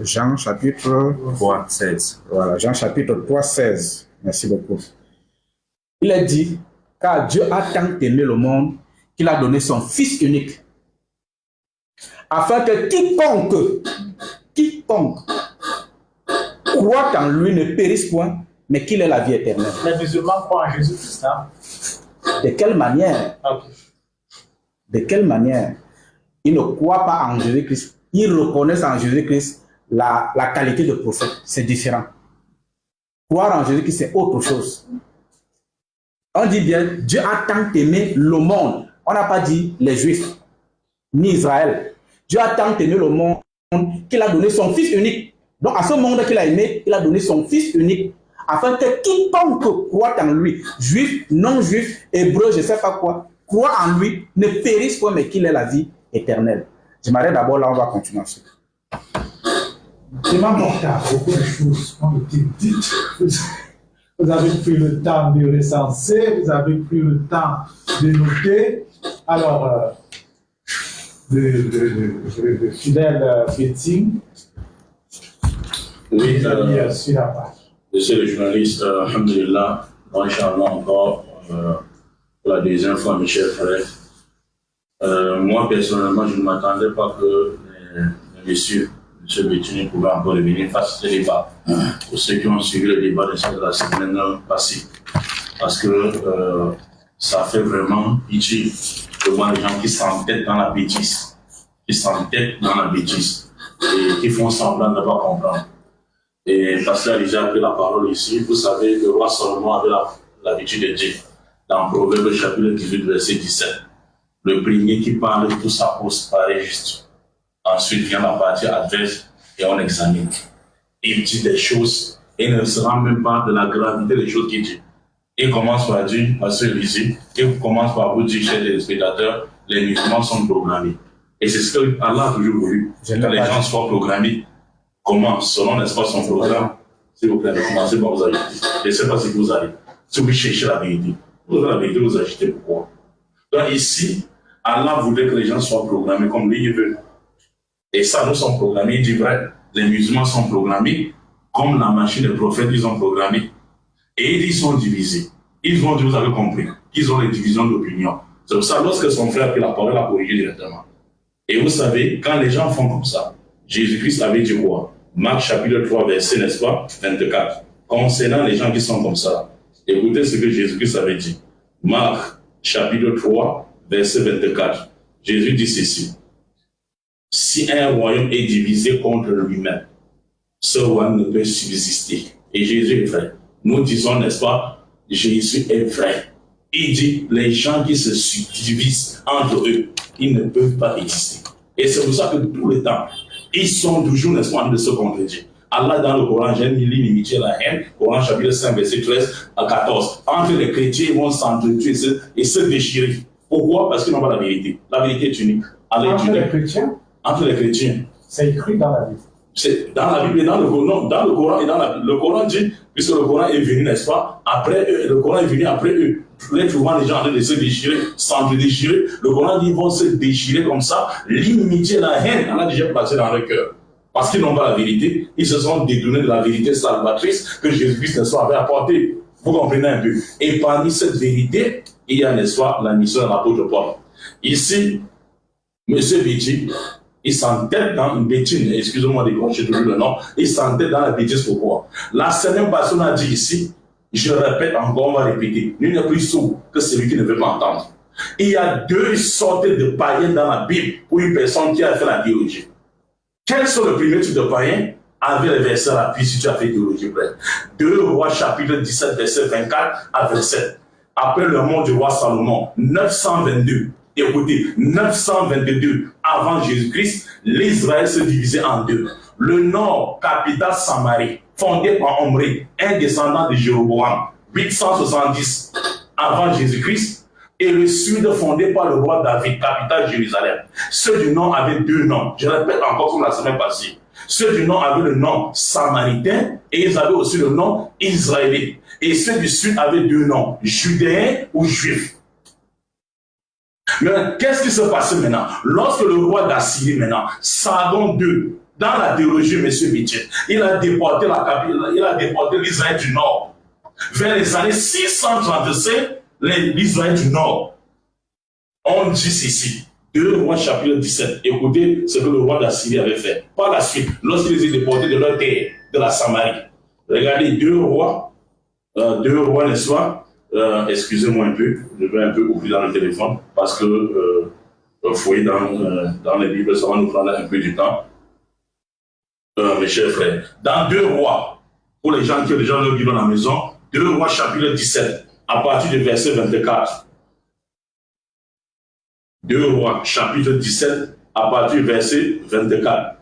Jean chapitre 3, 16. Voilà, Jean chapitre 3, 16. Merci beaucoup. Il a dit, car Dieu a tant aimé le monde qu'il a donné son Fils unique, afin que quiconque croit en lui ne périsse point, mais qu'il ait la vie éternelle. Les musulmans croient en Jésus-Christ. Hein? De quelle manière? Okay. De quelle manière? Ils ne croient pas en Jésus-Christ. Ils reconnaissent en Jésus-Christ la qualité de prophète. C'est différent. Croire en Jésus-Christ, c'est autre chose. On dit bien, Dieu a tant aimé le monde. On n'a pas dit les Juifs, ni Israël. Dieu a tant aimé le monde qu'il a donné son Fils unique. Donc à ce monde qu'il a aimé, il a donné son Fils unique, afin que quiconque croit en lui, juif, non-juif, hébreu, je ne sais pas quoi, croit en lui, ne périsse pas, mais qu'il ait la vie éternelle. J'aimerais d'abord, là, on va continuer ensuite. Imam Mokhtar, beaucoup de choses ont été dites. Vous avez pris le temps de recenser, vous avez pris le temps de noter. Alors, le fidèle Betting, oui, sur la page. Monsieur le journaliste, alhamdulillah, Inch'Allah encore, pour la deuxième fois, mes chers frères. Moi, personnellement, je ne m'attendais pas que les messieurs, M. Betini, pouvaient encore revenir face à ce débat. Pour ceux qui ont suivi le débat de la semaine passée. Parce que ça fait vraiment pitié de voir les gens qui s'entêtent dans la bêtise. Qui s'entêtent dans la bêtise. Et qui font semblant de ne pas comprendre. Et Pasteur Elijah a pris la parole ici. Vous savez, le roi Salomon avait l'habitude de dire, dans Proverbe chapitre 18, verset 17, le premier qui parle, tout sa cause paraît juste. Ensuite vient la partie adverse et on examine. Il dit des choses et ne se rend même pas de la gravité des choses qu'il dit. Il commence par dire, Pasteur Elijah, il commence par vous dire, chers téléspectateurs, les musulmans sont programmés. Et c'est ce que Allah a toujours voulu, que les gens soient programmés. Comment, selon, n'est-ce pas, son programme? S'il vous plaît, commencez par vous agiter. Je ne sais pas si vous allez. Si vous cherchez la vérité, vous avez la vérité, vous agitez pourquoi? Donc ici, Allah voulait que les gens soient programmés comme lui il veut. Et ça, nous sommes programmés, il dit vrai. Les musulmans sont programmés comme la machine des prophètes, ils ont programmé. Et ils sont divisés. Ils ont dit, vous avez compris, qu'ils ont les divisions d'opinion. C'est pour ça, lorsque son frère a pris la parole, il a corrigé directement. Et vous savez, quand les gens font comme ça, Jésus-Christ avait dit quoi? Marc chapitre 3, verset, n'est-ce pas, 24. Concernant les gens qui sont comme ça, écoutez ce que Jésus-Christ avait dit. Marc chapitre 3, verset 24. Jésus dit ceci. Si un royaume est divisé contre lui-même, ce royaume ne peut subsister. Et Jésus est vrai. Nous disons, n'est-ce pas, Jésus est vrai. Il dit, les gens qui se subdivisent entre eux, ils ne peuvent pas exister. Et c'est pour ça que tout le temps, ils sont toujours, n'est-ce pas, en train de se contredire. Allah, dans le Coran, j'aime l'imitié, la haine, Coran chapitre 5, verset 13 à 14. Entre les chrétiens, ils vont s'entretuer et se déchirer. Pourquoi? Parce qu'ils n'ont pas la vérité. La vérité est unique. Entre les chrétiens? Entre les chrétiens. C'est écrit dans la Bible. C'est dans la Bible et dans le Coran. Non, dans le Coran et dans la Bible. Le Coran dit, puisque le Coran est venu, n'est-ce pas, après eux, le Coran est venu après eux. Les trouvant les gens en train de se déchirer, s'entre-déchirer. Le Coran dit, ils vont se déchirer comme ça. L'inimitié, la haine, on a déjà placé dans leur cœur. Parce qu'ils n'ont pas la vérité, ils se sont détournés de la vérité salvatrice que Jésus-Christ avait apportée. Vous comprenez un peu. Et parmi cette vérité, il y a, n'est-ce pas, la mission de l'apôtre Paul. Ici, M. Béti, il s'entête dans une bêtise, excusez-moi de gaucher toujours le nom, il s'entête dans la bêtise. Pourquoi? La cinquième personne a dit ici, je répète encore, on va répéter, nul n'est plus sourd que celui qui ne veut pas entendre. Il y a deux sortes de païens dans la Bible pour une personne qui a fait la théologie. Quels sont les premiers types de païens? Avec les versets rapides, si tu as fait théologie près. 2 Rois chapitre 17, verset 24 à 27. Après le mort du roi Salomon, 922. Écoutez, 922 avant Jésus-Christ, l'Israël se divisait en deux. Le nord, capitale Samarie, fondé par Omri, un descendant de Jéroboam, 870 avant Jésus-Christ, et le sud fondé par le roi David, capitale Jérusalem. Ceux du nord avaient deux noms. Je répète encore comme la semaine passée. Ceux du nord avaient le nom samaritain et ils avaient aussi le nom israélite. Et ceux du sud avaient deux noms, judéens ou juifs. Mais qu'est-ce qui se passait maintenant? Lorsque le roi d'Assyrie, maintenant, Sargon II, Dans la théologie, M. Mitchell, il a déporté l'Israël du Nord. Vers les années 635, l'Israël du Nord. On dit ceci. 2 Rois chapitre 17. Écoutez ce que le roi d'Assyrie avait fait. Par la suite, lorsqu'ils étaient déportés de leur terre, de la Samarie. Regardez 2 Rois, n'est-ce pas? Excusez-moi un peu, je vais un peu ouvrir dans le téléphone parce que fouiller dans les Bibles, ça va nous prendre un peu du temps. Mes chers frères, dans 2 Rois, pour les gens qui ont déjà leur Bible à la maison, 2 Rois chapitre 17, à partir du verset 24. 2 Rois chapitre 17, à partir du verset 24.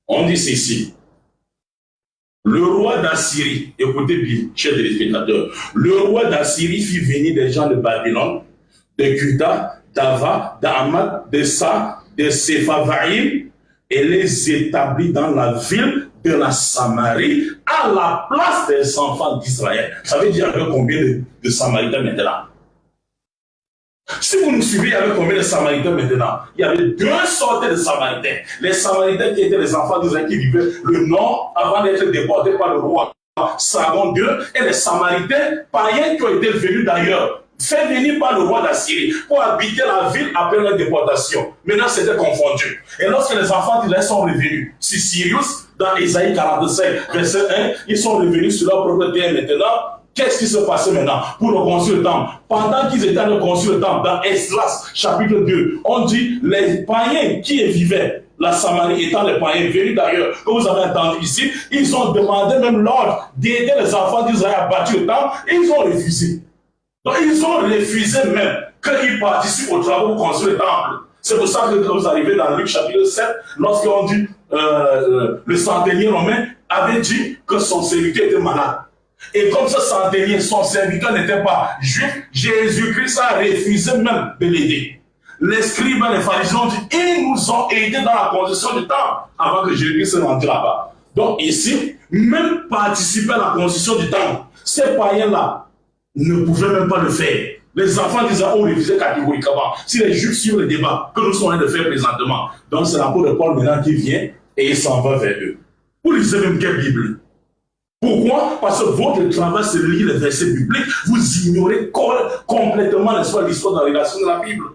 On dit ceci. Le roi d'Assyrie, écoutez bien, chers téléspectateurs, le roi d'Assyrie fit venir des gens de Babylone, de Cuta, d'Ava, d'Amat, de Sa, de Séphavaïm, et les établit dans la ville de la Samarie, à la place des enfants d'Israël. Ça veut dire avec combien de Samaritains maintenant? Si vous nous suivez, il y avait combien de Samaritains maintenant? Il y avait 2 sortes de Samaritains. Les Samaritains qui étaient les enfants d'Israël qui vivaient le nord avant d'être déportés par le roi Sargon II, et les Samaritains païens qui ont été venus d'ailleurs, fait venir par le roi d'Assyrie pour habiter la ville après leur déportation. Maintenant, c'était confondu. Et lorsque les enfants d'Israël sont revenus, c'est Sirius, dans Ésaïe 45, verset 1, ils sont revenus sur leur propre terre maintenant. Qu'est-ce qui se passait maintenant pour reconstruire le temple? Pendant qu'ils étaient en train de construire le temple, dans Esdras, chapitre 2, on dit les païens qui y vivaient, la Samarie étant les païens venus d'ailleurs, que vous avez entendu ici, ils ont demandé même l'ordre d'aider les enfants d'Israël à bâtir le temple, et ils ont refusé. Donc ils ont refusé même qu'ils participent aux travaux pour construire le temple. C'est pour ça que vous arrivez dans Luc chapitre 7, lorsqu'on dit le centenier romain avait dit que son serviteur était malade. Et comme ce centenier, son serviteur n'était pas juif, Jésus-Christ a refusé même de l'aider. Les scribes et les pharisiens ont dit, ils nous ont aidés dans la construction du temple avant que Jésus-Christ se rende là-bas. Donc ici, même participer à la construction du temple, ces païens-là ne pouvaient même pas le faire. Les enfants d'Israël ont refusé catégoriquement. Si les juifs suivent le débat que nous sommes en train de faire présentement, donc c'est l'apôtre de Paul maintenant qui vient et il s'en va vers eux. Vous lisez même quelle Bible? Pourquoi? Parce que votre travail, c'est de lire les versets bibliques. Vous ignorez complètement l'histoire de la révélation de la Bible.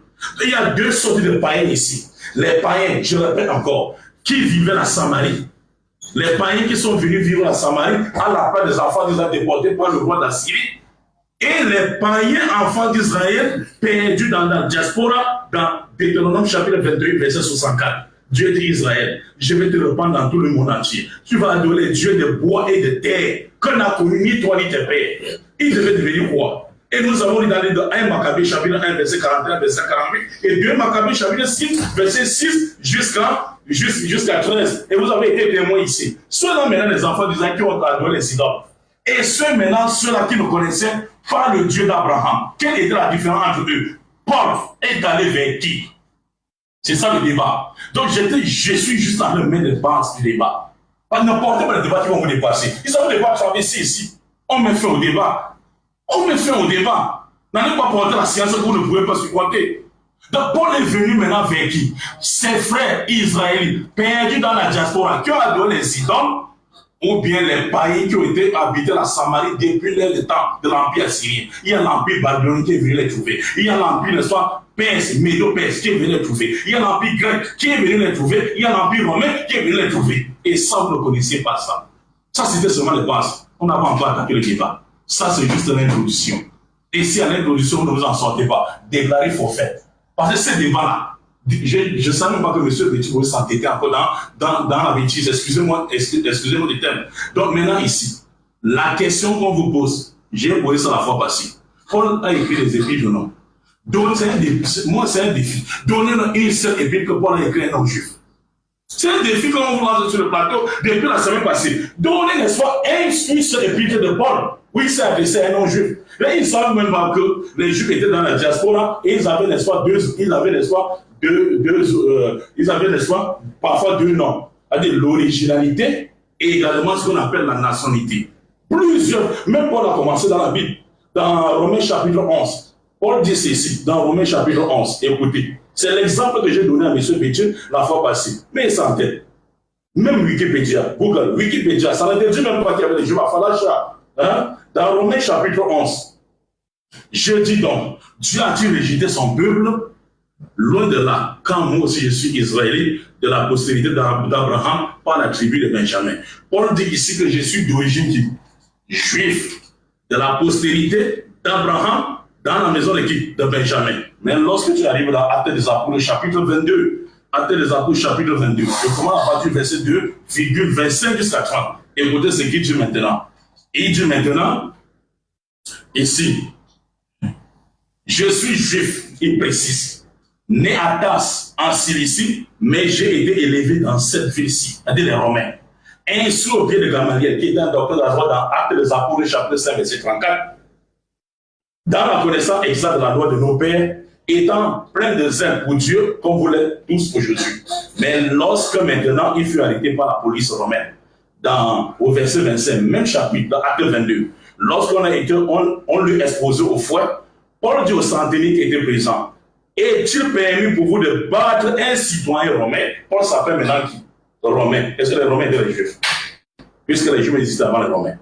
Il y a 2 sortes de païens ici. Les païens, je répète encore, qui vivaient la Samarie. Les païens qui sont venus vivre la Samarie à la place des enfants d'Israël déportés par le roi d'Assyrie. Et les païens enfants d'Israël perdus dans la diaspora, dans Deutéronome chapitre 21, verset 64. Dieu dit Israël, je vais te reprendre dans tout le monde entier. Tu vas adorer les dieux de bois et de terre, que n'a connu ni toi ni tes pères. Il devait devenir quoi? Et nous avons lu dans les 1 Maccabée chapitre 1, verset 41, verset 48, et 2 Maccabée chapitre 6, verset 6 jusqu'à 13. Et vous avez été témoins ici. Ceux-là maintenant, les enfants d'Israël qui ont adoré les idoles. Et ceux-là qui ne connaissaient pas le Dieu d'Abraham. Quelle était la différence entre eux? Paul est allé vers qui? C'est ça le débat. Donc je suis juste en train de mettre les bases du débat. Pas n'importe quel débat qui vont vous dépasser. Ils ont le débat traversé ici. On me fait au débat. On me fait au débat. N'allez pas porter la science que vous ne pouvez pas supporter. Donc Paul est venu maintenant vers qui? Ses frères israélites, perdus dans la diaspora, qui ont adoré les idoles, ou bien les païens qui ont été habités la Samarie depuis le temps de l'Empire assyrien. Il y a l'Empire babylonien qui est venu les trouver. Il y a l'Empire, n'est-ce pas, perse, médo-perse qui est venu les trouver. Il y a l'Empire grec qui est venu les trouver. Il y a l'Empire romain qui est venu les trouver. Et ça, vous ne connaissez pas ça. Ça, c'était seulement les bases. On n'a pas encore attaqué le débat. Ça, c'est juste l'introduction. Et si à l'introduction, vous ne vous en sortez pas, déclarez forfait. Parce que ce débat-là, je ne savais même pas que M. Petit voulait s'entêter encore dans la bêtise. Excusez-moi du terme. Donc maintenant ici, la question qu'on vous pose, j'ai posé ça la fois passée. Paul a écrit les épîtres, non? Donc c'est un défi. Moi, c'est un défi. Donnez-nous une seule épître que Paul a écrit un homme juif. C'est un défi qu'on vous lance sur le plateau depuis la semaine passée. Donnez, n'est-ce pas, une seule épître de Paul. Oui, c'est adressé à un non-juif. Mais ils ne savent même pas que les juifs étaient dans la diaspora et ils avaient, n'est-ce pas, ils avaient, n'est-ce pas, parfois 2 noms. C'est-à-dire l'originalité et également ce qu'on appelle la nationalité. Plusieurs, même Paul a commencé dans la Bible, dans Romains chapitre 11. Paul dit ceci, dans Romains chapitre 11, écoutez, c'est l'exemple que j'ai donné à M. Béthune la fois passée, mais sans tête. Même Wikipédia, Google, Wikipédia, ça ne dit même pas qu'il y avait des Juifs à Falacha. Hein? Dans Romains chapitre 11, je dis donc, Dieu a-t-il rejeté son peuple? Loin de là, quand moi aussi je suis israélite, de la postérité d'Abraham, par la tribu de Benjamin. Paul dit ici que je suis d'origine juif, de la postérité d'Abraham, dans la maison de qui? De Benjamin. Mais lorsque tu arrives dans Actes des Apôtres, chapitre 22, Actes des Apôtres, chapitre 22, je commence à partir du verset 2,25 jusqu'à 30. Écoutez ce qu'il dit maintenant. Il dit maintenant, ici, je suis juif, il précise, né à Tas, en Cilicie, mais j'ai été élevé dans cette ville-ci, c'est-à-dire les Romains. Ainsi au pied de Gamaliel, qui est un docteur de la loi dans Actes des Apôtres, chapitre 5, verset 34, dans la connaissance exacte de la loi de nos pères, étant plein de zèle pour Dieu, comme vous l'êtes tous aujourd'hui. Mais lorsque maintenant il fut arrêté par la police romaine, au verset 25, même chapitre, dans Acte 22, lorsqu'on a été, on lui exposé au fouet, Paul dit au centenier qui était présent, est-il permis pour vous de battre un citoyen romain? Paul s'appelle maintenant qui? Romain. Est-ce que les Romains étaient les Juifs? Puisque les Juifs existaient avant les Romains.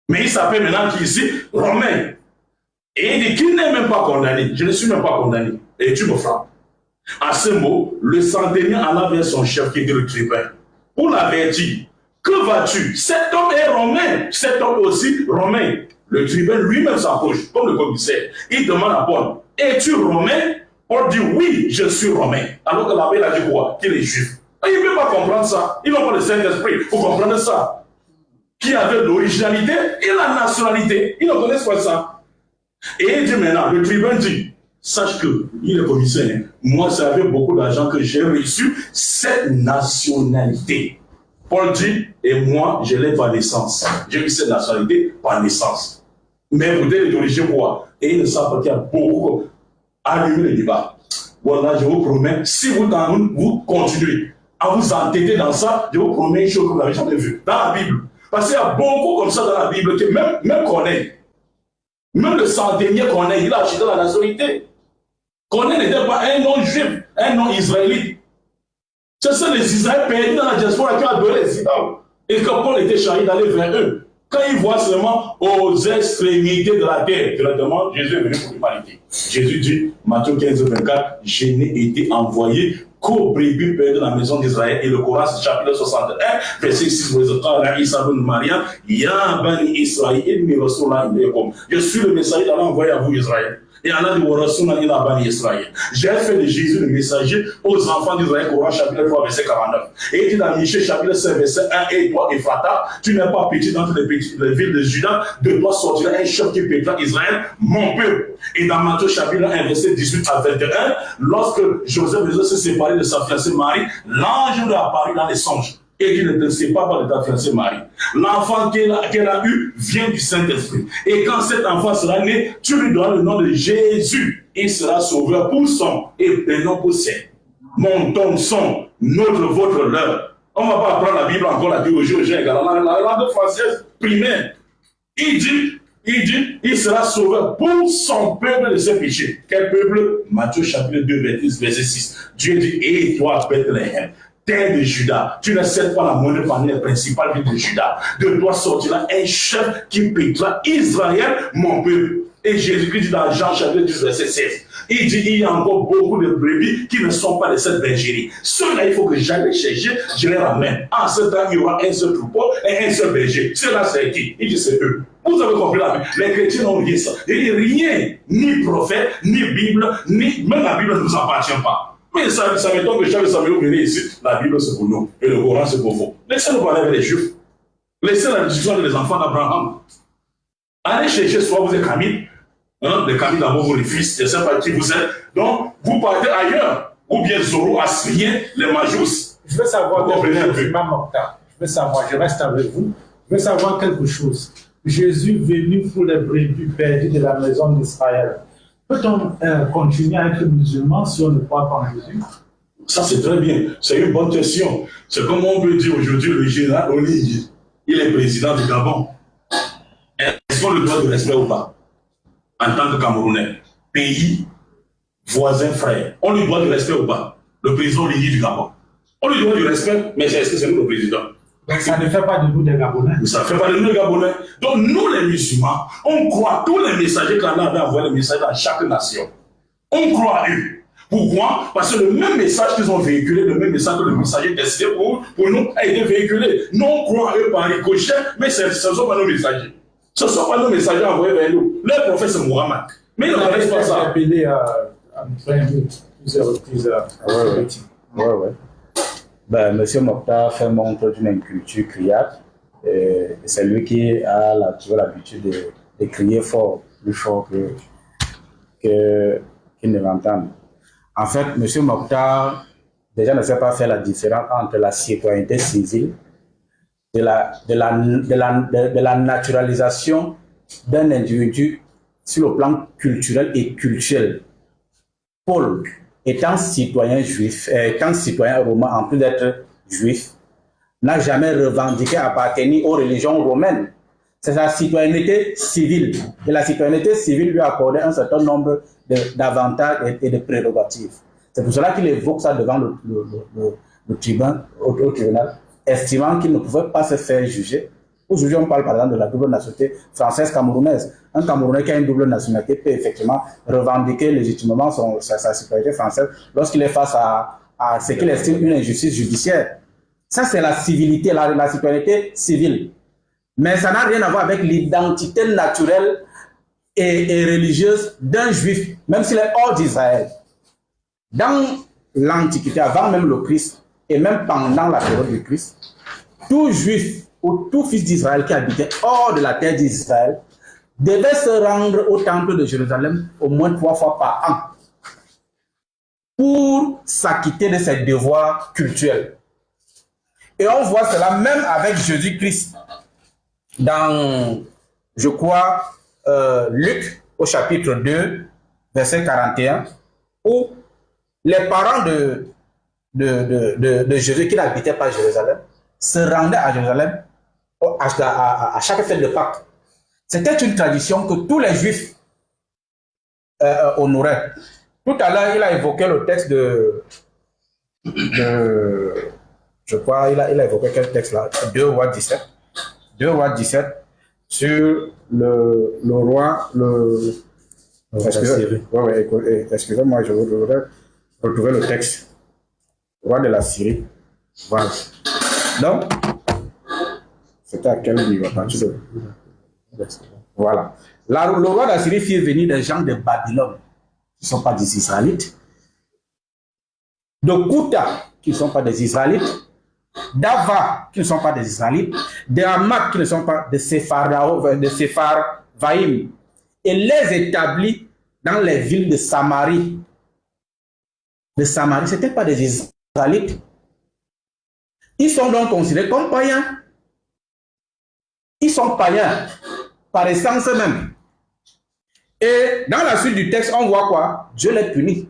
Mais il s'appelle maintenant qui ici? Romain. Et il dit qu'il n'est même pas condamné. Je ne suis même pas condamné. Et tu me frappes. À ce mot, le centenier alla vers son chef qui était le tribun pour l'avertir. Que vas-tu? Cet homme est romain. Cet homme aussi romain. Le tribun lui-même s'approche, comme le commissaire. Il demande à Paul, es-tu romain? Paul dit, oui, je suis romain. Alors que l'abbé a dit quoi? Qu'il est juif. Et il ne peut pas comprendre ça. Ils n'ont pas le Saint-Esprit pour comprendre ça. Qui avait l'originalité et la nationalité. Ils ne connaissent pas ça. Et il dit maintenant, le tribun dit, sache que, il est commissaire, moi, c'est avec beaucoup d'argent que j'ai reçu cette nationalité. Paul dit, et moi, je l'ai par naissance. J'ai eu cette nationalité par naissance. Mais vous êtes d'origine quoi? Et ils ne savent pas qu'il y a beaucoup allumé le débat. Voilà, je vous promets, si vous continuez à vous entêter dans ça, je vous promets une chose que vous n'avez jamais vue dans la Bible. Parce qu'il y a beaucoup comme ça dans la Bible, que même Corneille, même le centenier Corneille, il a acheté la nationalité. Corneille n'était pas un nom juif, un nom israélite. Ce sont les Israéliens perdus dans la diaspora qui ont adoré les idoles. Et quand Paul était chargé d'aller vers eux, quand ils voient seulement aux extrémités de la terre, directement, Jésus est venu pour l'humanité. Jésus dit, Matthieu 15, 24, je n'ai été envoyé qu'aux brebis perdues dans la maison d'Israël. Et le Coran, chapitre 61, verset 6, je suis le messager d'Allah envoyé à vous, Israël. Et Allah dit, j'ai fait de Jésus le messager aux enfants d'Israël, Coran chapitre 3, verset 49. Et il dit dans Michée chapitre 5, verset 1, et toi, Ephrata, tu n'es pas petit dans toutes les villes de Juda, de toi sortira un chef qui pètera Israël, mon peuple. Et dans Matthieu chapitre 1, verset 18 à 21, lorsque Joseph veut se séparer de sa fiancée Marie, l'ange lui a apparu dans les songes. Et il ne te sépare pas de ta fiancée Marie. L'enfant qu'elle a eu vient du Saint-Esprit. Et quand cet enfant sera né, tu lui donnes le nom de Jésus. Il sera sauveur pour son et non pour sien. Mon, ton, son, notre, votre, leur. On ne va pas apprendre la Bible encore, la théologie aux gens. La langue française primaire. Il dit, il sera sauveur pour son peuple de ses péchés. Quel peuple? Matthieu chapitre 2, verset 6. Dieu dit, et toi, Bethléem, terre de Juda, tu ne sais pas la moindre parmi les principales villes de Juda. De toi sortira un chef qui pètera Israël, mon peuple. Et Jésus-Christ dit dans Jean chapitre 10, verset 16. Il dit, il y a encore beaucoup de brebis qui ne sont pas de cette bergerie. Ceux-là, il faut que j'aille les chercher, je les ramène. En ce temps, il y aura un seul troupeau et un seul berger. Ceux-là, c'est qui? Il dit, c'est eux. Vous avez compris la Bible. Les chrétiens n'ont rien ça. Il dit, rien, ni prophète, ni Bible, ni même la Bible ne nous appartient pas. Mais ça m'étonne que Charles Samuel vienne ici. La Bible, c'est pour nous. Et le Coran, c'est pour vous. Laissez-nous parler avec les Juifs. Laissez la discussion des enfants d'Abraham. Allez chercher, soit vous êtes Camille. Les Camille d'abord, vous les fils. Je ne sais pas qui vous êtes. Donc, vous partez ailleurs. Ou bien Zoro, Assyrien, les Majus. Je veux savoir quelque chose, Imam Mokhtar. Je veux savoir, je reste avec vous. Je veux savoir quelque chose. Jésus venu pour les brebis perdues de la maison d'Israël. Peut-on continuer à être musulman si on ne croit pas en Jésus? Ça, c'est très bien. C'est une bonne question. C'est comme on peut dire aujourd'hui le général Oligui. Il est président du Gabon. Est-ce qu'on le doit de respect ou pas? En tant que Camerounais, pays, voisin, frère. On lui doit de respect ou pas? Le président Oligui du Gabon. On lui doit du respect, mais est-ce que c'est nous le président? Ça ne fait pas de nous des Gabonais. Ça ne fait pas de nous les Gabonais. Donc nous les musulmans, on croit tous les messagers qu'on avait envoyé, les messages à chaque nation. On croit à eux. Pourquoi? Parce que le même message qu'ils ont véhiculé, le même message que le messager décidé pour nous a été véhiculé. Nous on croit à eux par ricochet, mais ce ne sont pas nos messagers. Ce ne sont pas nos messagers envoyés vers nous. Le prophète c'est Mohammed. Mais ils ne connaissent pas ça. Appelé à plusieurs reprises. Ouais. Ben, Monsieur Mokhtar fait montre d'une inculture criarde. C'est lui qui a toujours l'habitude de crier fort, plus fort qu'il ne l'entende. En fait, Monsieur Mokhtar déjà ne sait pas faire la différence entre la citoyenneté civile, de la naturalisation d'un individu sur le plan culturel et culturel. Paul, étant citoyen juif, étant citoyen romain, en plus d'être juif, n'a jamais revendiqué appartenir aux religions romaines. C'est sa citoyenneté civile. Et la citoyenneté civile lui a accordé un certain nombre d'avantages et de prérogatives. C'est pour cela qu'il évoque ça devant le tribunal, estimant qu'il ne pouvait pas se faire juger. Aujourd'hui, on parle par exemple de la double nationalité française-camerounaise. Un Camerounais qui a une double nationalité peut effectivement revendiquer légitimement sa citoyenneté française lorsqu'il est face à ce qu'il estime une injustice judiciaire. Ça, c'est la civilité, la citoyenneté civile. Mais ça n'a rien à voir avec l'identité naturelle et religieuse d'un juif, même s'il est hors d'Israël. Dans l'Antiquité, avant même le Christ, et même pendant la période du Christ, tout juif ou tout fils d'Israël qui habitait hors de la terre d'Israël devait se rendre au temple de Jérusalem au moins 3 fois par an pour s'acquitter de ses devoirs cultuels. Et on voit cela même avec Jésus-Christ dans, je crois, Luc au chapitre 2, verset 41, où les parents de Jésus qui n'habitaient pas à Jérusalem se rendaient à Jérusalem à chaque fête de Pâques. C'était une tradition que tous les juifs honoraient. Tout à l'heure, il a évoqué le texte je crois, il a évoqué quel texte là? 2 Rois 17. 2 Rois 17 sur le roi, excusez-moi, je voudrais retrouver le texte. Roi de la Syrie. Voilà. Donc, c'était à quel niveau? Voilà. Là, le roi de la Syrie fit venir des gens de Babylone, qui ne sont pas des Israélites, de Kouta, qui ne sont pas des Israélites, d'Ava, qui ne sont pas des Israélites, de Hamat, qui ne sont pas de Sepharvaïm, et les établit dans les villes de Samarie. De Samarie, ce n'étaient pas des Israélites. Ils sont donc considérés comme païens. Ils sont païens, par essence même. Et dans la suite du texte, on voit quoi? Dieu les punit.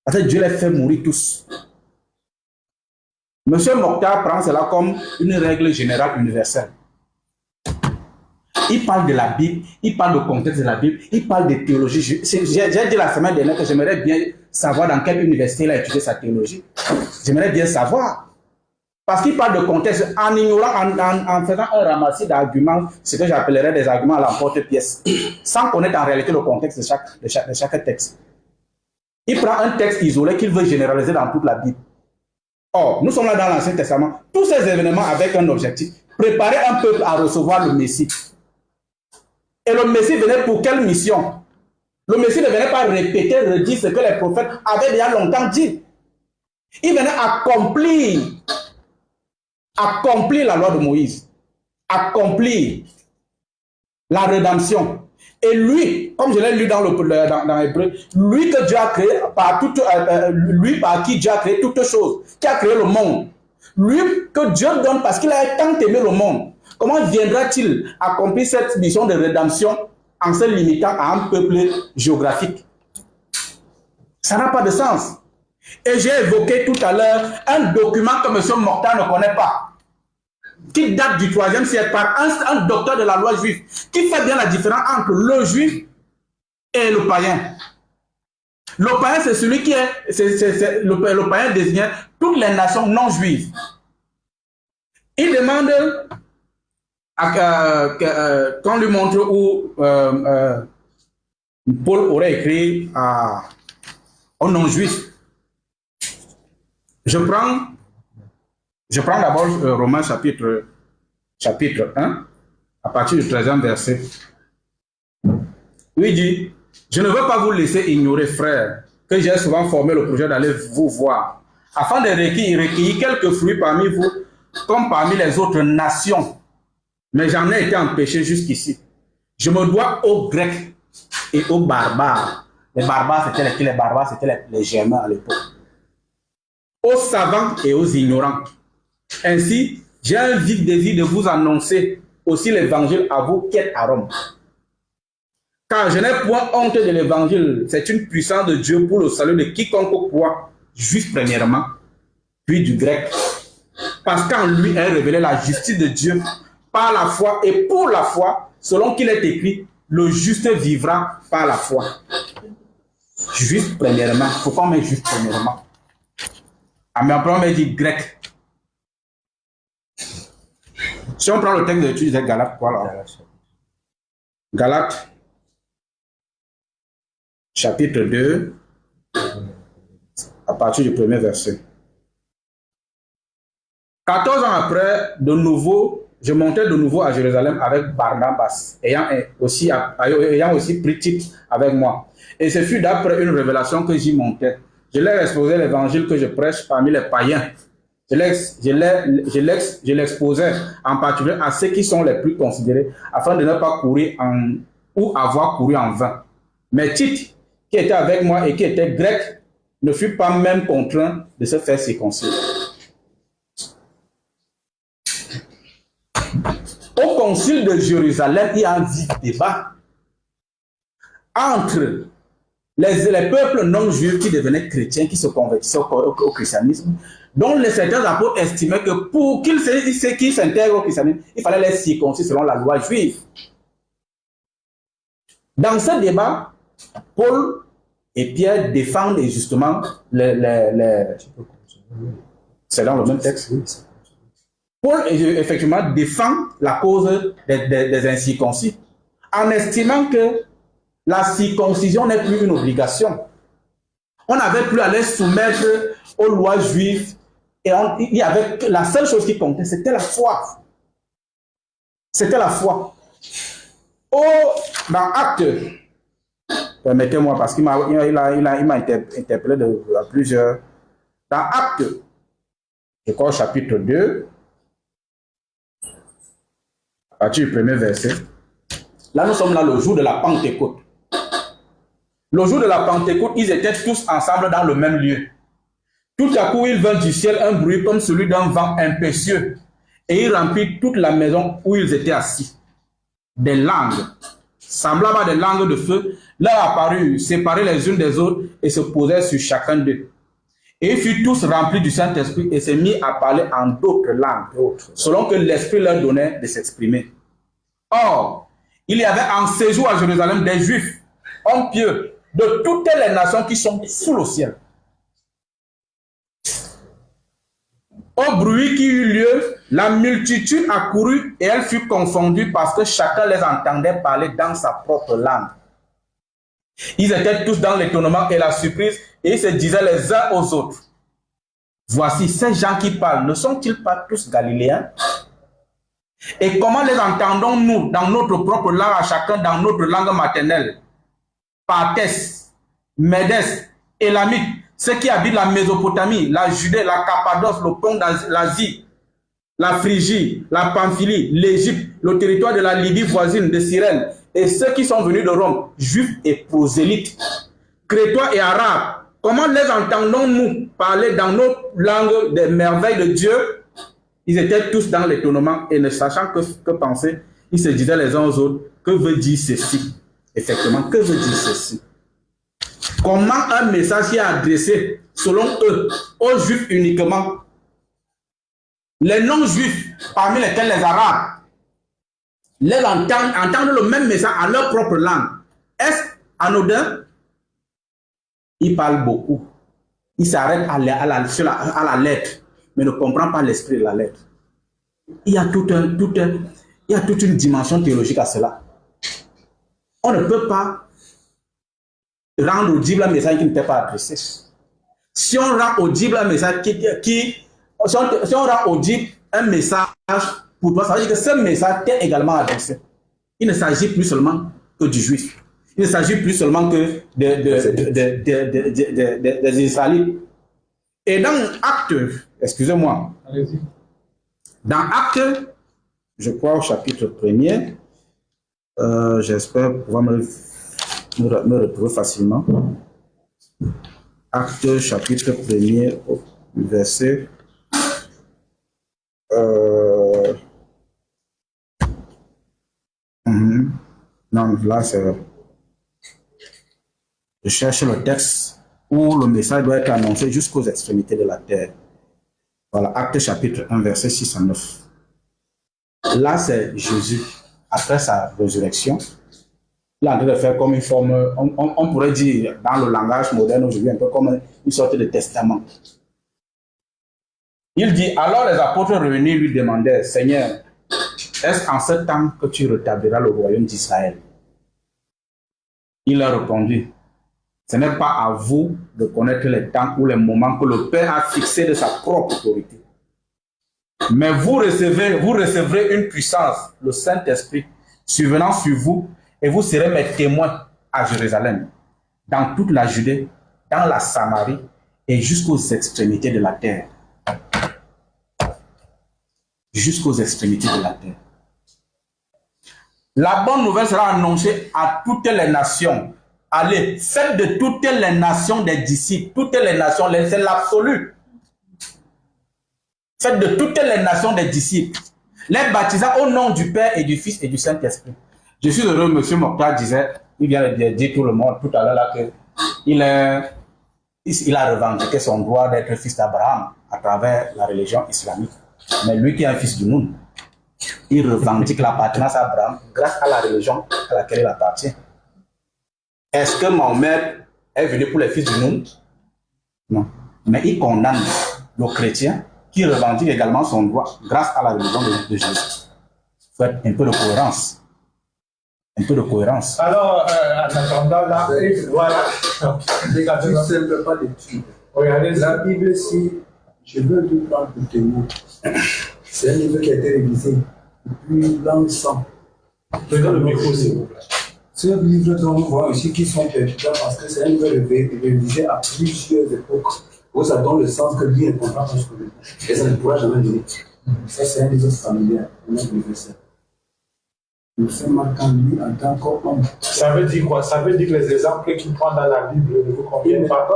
Parce que Dieu les fait mourir tous. Monsieur Mokhtar prend cela comme une règle générale universelle. Il parle de la Bible, il parle du contexte de la Bible, il parle de théologie. J'ai dit la semaine dernière que j'aimerais bien savoir dans quelle université il a étudié sa théologie. J'aimerais bien savoir. Parce qu'il parle de contexte en ignorant, en faisant un ramassis d'arguments, ce que j'appellerais des arguments à l'emporte-pièce, sans connaître en réalité le contexte de chaque texte. Il prend un texte isolé qu'il veut généraliser dans toute la Bible. Or, nous sommes là dans l'Ancien Testament, tous ces événements avec un objectif, préparer un peuple à recevoir le Messie. Et le Messie venait pour quelle mission? Le Messie ne venait pas répéter, redire ce que les prophètes avaient déjà longtemps dit. Il venait accomplir la loi de Moïse, accomplir la rédemption. Et lui, comme je l'ai lu dans Hébreu, lui que Dieu a créé, lui par qui Dieu a créé toutes choses, qui a créé le monde, lui que Dieu donne parce qu'il a tant aimé le monde, comment viendra-t-il accomplir cette mission de rédemption en se limitant à un peuple géographique? Ça n'a pas de sens. Et j'ai évoqué tout à l'heure un document que M. Mokhtar ne connaît pas, qui date du 3e siècle par un docteur de la loi juive, qui fait bien la différence entre le juif et le païen. Le païen, c'est celui qui est, le païen désigné toutes les nations non juives. Il demande qu'on lui montre où Paul aurait écrit aux non-juifs. Je prends d'abord Romains chapitre 1, à partir du 13e verset. Il dit, je ne veux pas vous laisser ignorer, frères, que j'ai souvent formé le projet d'aller vous voir, afin de recueillir quelques fruits parmi vous, comme parmi les autres nations. Mais j'en ai été empêché jusqu'ici. Je me dois aux Grecs et aux barbares. Les barbares, c'était lesquels? Les barbares, c'était les Germains à l'époque. Aux savants et aux ignorants. Ainsi, j'ai un vif désir de vous annoncer aussi l'évangile à vous qui êtes à Rome. Car je n'ai point honte de l'évangile. C'est une puissance de Dieu pour le salut de quiconque croit, juif premièrement, puis du grec. Parce qu'en lui est révélée la justice de Dieu par la foi et pour la foi, selon qu'il est écrit, le juste vivra par la foi. Juif premièrement. Pourquoi on met juif premièrement? Mais après on met dit grec. Si on prend le texte d'étude de Galates, voilà. Galates, chapitre 2, à partir du premier verset. 14 ans après, je montais de nouveau à Jérusalem avec Barnabas, ayant aussi pris Tite avec moi. Et ce fut d'après une révélation que j'y montais. Je leur exposais l'évangile que je prêche parmi les païens. Je l'exposais en particulier à ceux qui sont les plus considérés, afin de ne pas courir ou avoir couru en vain. Mais Tite, qui était avec moi et qui était grec, ne fut pas même contraint de se faire circoncire. Au concile de Jérusalem, il y a un vif débat entre les peuples non juifs qui devenaient chrétiens, qui se convertissaient au christianisme, dont certains apôtres estimaient que pour qu'ils s'intègrent au christianisme, il fallait les circoncire selon la loi juive. Dans ce débat, Paul et Pierre défendent justement c'est dans le même texte. Paul, effectivement, défend la cause des incirconcis en estimant que la circoncision n'est plus une obligation. On n'avait plus à les soumettre aux lois juives et la seule chose qui comptait, c'était la foi. C'était la foi. Dans Actes, permettez-moi parce qu'il m'a interpellé à plusieurs. Dans Actes, je crois au chapitre 2, à partir du premier verset. Là, nous sommes là le jour de la Pentecôte. Le jour de la Pentecôte, ils étaient tous ensemble dans le même lieu. Tout à coup, il vint du ciel un bruit comme celui d'un vent impétueux, et il remplit toute la maison où ils étaient assis. Des langues, semblables à des langues de feu, leur apparurent, séparées les unes des autres, et se posaient sur chacun d'eux. Et ils furent tous remplis du Saint-Esprit et se mirent à parler en d'autres langues, selon que l'Esprit leur donnait de s'exprimer. Or, il y avait en séjour à Jérusalem des Juifs, hommes pieux, de toutes les nations qui sont sous le ciel. Au bruit qui eut lieu, la multitude accourut et elle fut confondue parce que chacun les entendait parler dans sa propre langue. Ils étaient tous dans l'étonnement et la surprise et ils se disaient les uns aux autres: voici, ces gens qui parlent, ne sont-ils pas tous galiléens? Et comment les entendons-nous dans notre propre langue, à chacun dans notre langue maternelle? Parthes, Médès, Élamites, ceux qui habitent la Mésopotamie, la Judée, la Cappadoce, le pont d'Asie, la Phrygie, la Pamphylie, l'Égypte, le territoire de la Libye voisine de Cyrène, et ceux qui sont venus de Rome, juifs et prosélytes, crétois et arabes, comment les entendons-nous parler dans nos langues des merveilles de Dieu? Ils étaient tous dans l'étonnement et ne sachant que penser, ils se disaient les uns aux autres: que veut dire ceci? Effectivement, que veut dire ceci? Comment un message est adressé, selon eux, aux Juifs uniquement? Les non-Juifs, parmi lesquels les Arabes, les entendent le même message en leur propre langue. Est-ce anodin? Ils parlent beaucoup. il s'arrête à la lettre, mais ne comprend pas l'esprit de la lettre. Il y a toute une dimension théologique à cela. On ne peut pas rendre audible un message qui ne t'est pas adressé. Si on rend audible un message si on rend audible un message pour toi, ça veut dire que ce message t'est également adressé. Il ne s'agit plus seulement que du juif. Il ne s'agit plus seulement que des Israélites. Et dans Actes, excusez-moi, dans Actes, je crois au chapitre 1er, j'espère pouvoir me retrouver facilement. Actes chapitre 1er, verset. Non, là c'est. Je cherche le texte où le message doit être annoncé jusqu'aux extrémités de la terre. Voilà, Actes chapitre 1, verset 6 à 9. Là, c'est Jésus, après sa résurrection. Il est en train de faire comme une forme, on pourrait dire dans le langage moderne aujourd'hui, un peu comme une sorte de testament. Il dit, alors les apôtres revenus lui demandaient, Seigneur, est-ce en ce temps que tu rétabliras le royaume d'Israël? Il a répondu, ce n'est pas à vous de connaître les temps ou les moments que le Père a fixés de sa propre autorité. Mais vous recevrez une puissance, le Saint-Esprit, survenant sur vous, et vous serez mes témoins à Jérusalem, dans toute la Judée, dans la Samarie et jusqu'aux extrémités de la terre. Jusqu'aux extrémités de la terre. La bonne nouvelle sera annoncée à toutes les nations. Allez, faites de toutes les nations des disciples. Toutes les nations, c'est l'absolu. Faites de toutes les nations des disciples. Les baptisant au nom du Père et du Fils et du Saint-Esprit. Je suis heureux, M. Mokhtar disait, il vient de dire tout le monde tout à l'heure là que il a revendiqué son droit d'être fils d'Abraham à travers la religion islamique. Mais lui qui est un fils du monde, il revendique l'appartenance à Abraham grâce à la religion à laquelle il appartient. Est-ce que Mahomet est venu pour les fils du monde? Non. Mais il condamne le chrétien qui revendique également son droit grâce à la religion de Jésus. Il faut être un peu de cohérence. Un peu de cohérence. Alors, en attendant, là, voilà. Lecture simple, pas d'étude. Regardez la Bible, si je veux tout prendre pour témoin, c'est un livre qui a été révisé depuis longtemps. Prenez le micro, s'il vous plaît. C'est un livre dont on voit aussi qui sont pertinents parce que c'est un livre révisé à plusieurs époques où ça donne le sens que lui ne comprend pas ce que je dis. Et ça ne pourra jamais donner. Ça, c'est un livre familial, un livre universel. Nous sommes marquants lui en tant qu'homme. Ça veut dire quoi? Ça veut dire que les exemples qu'il prend dans la Bible ne vous conviennent pas.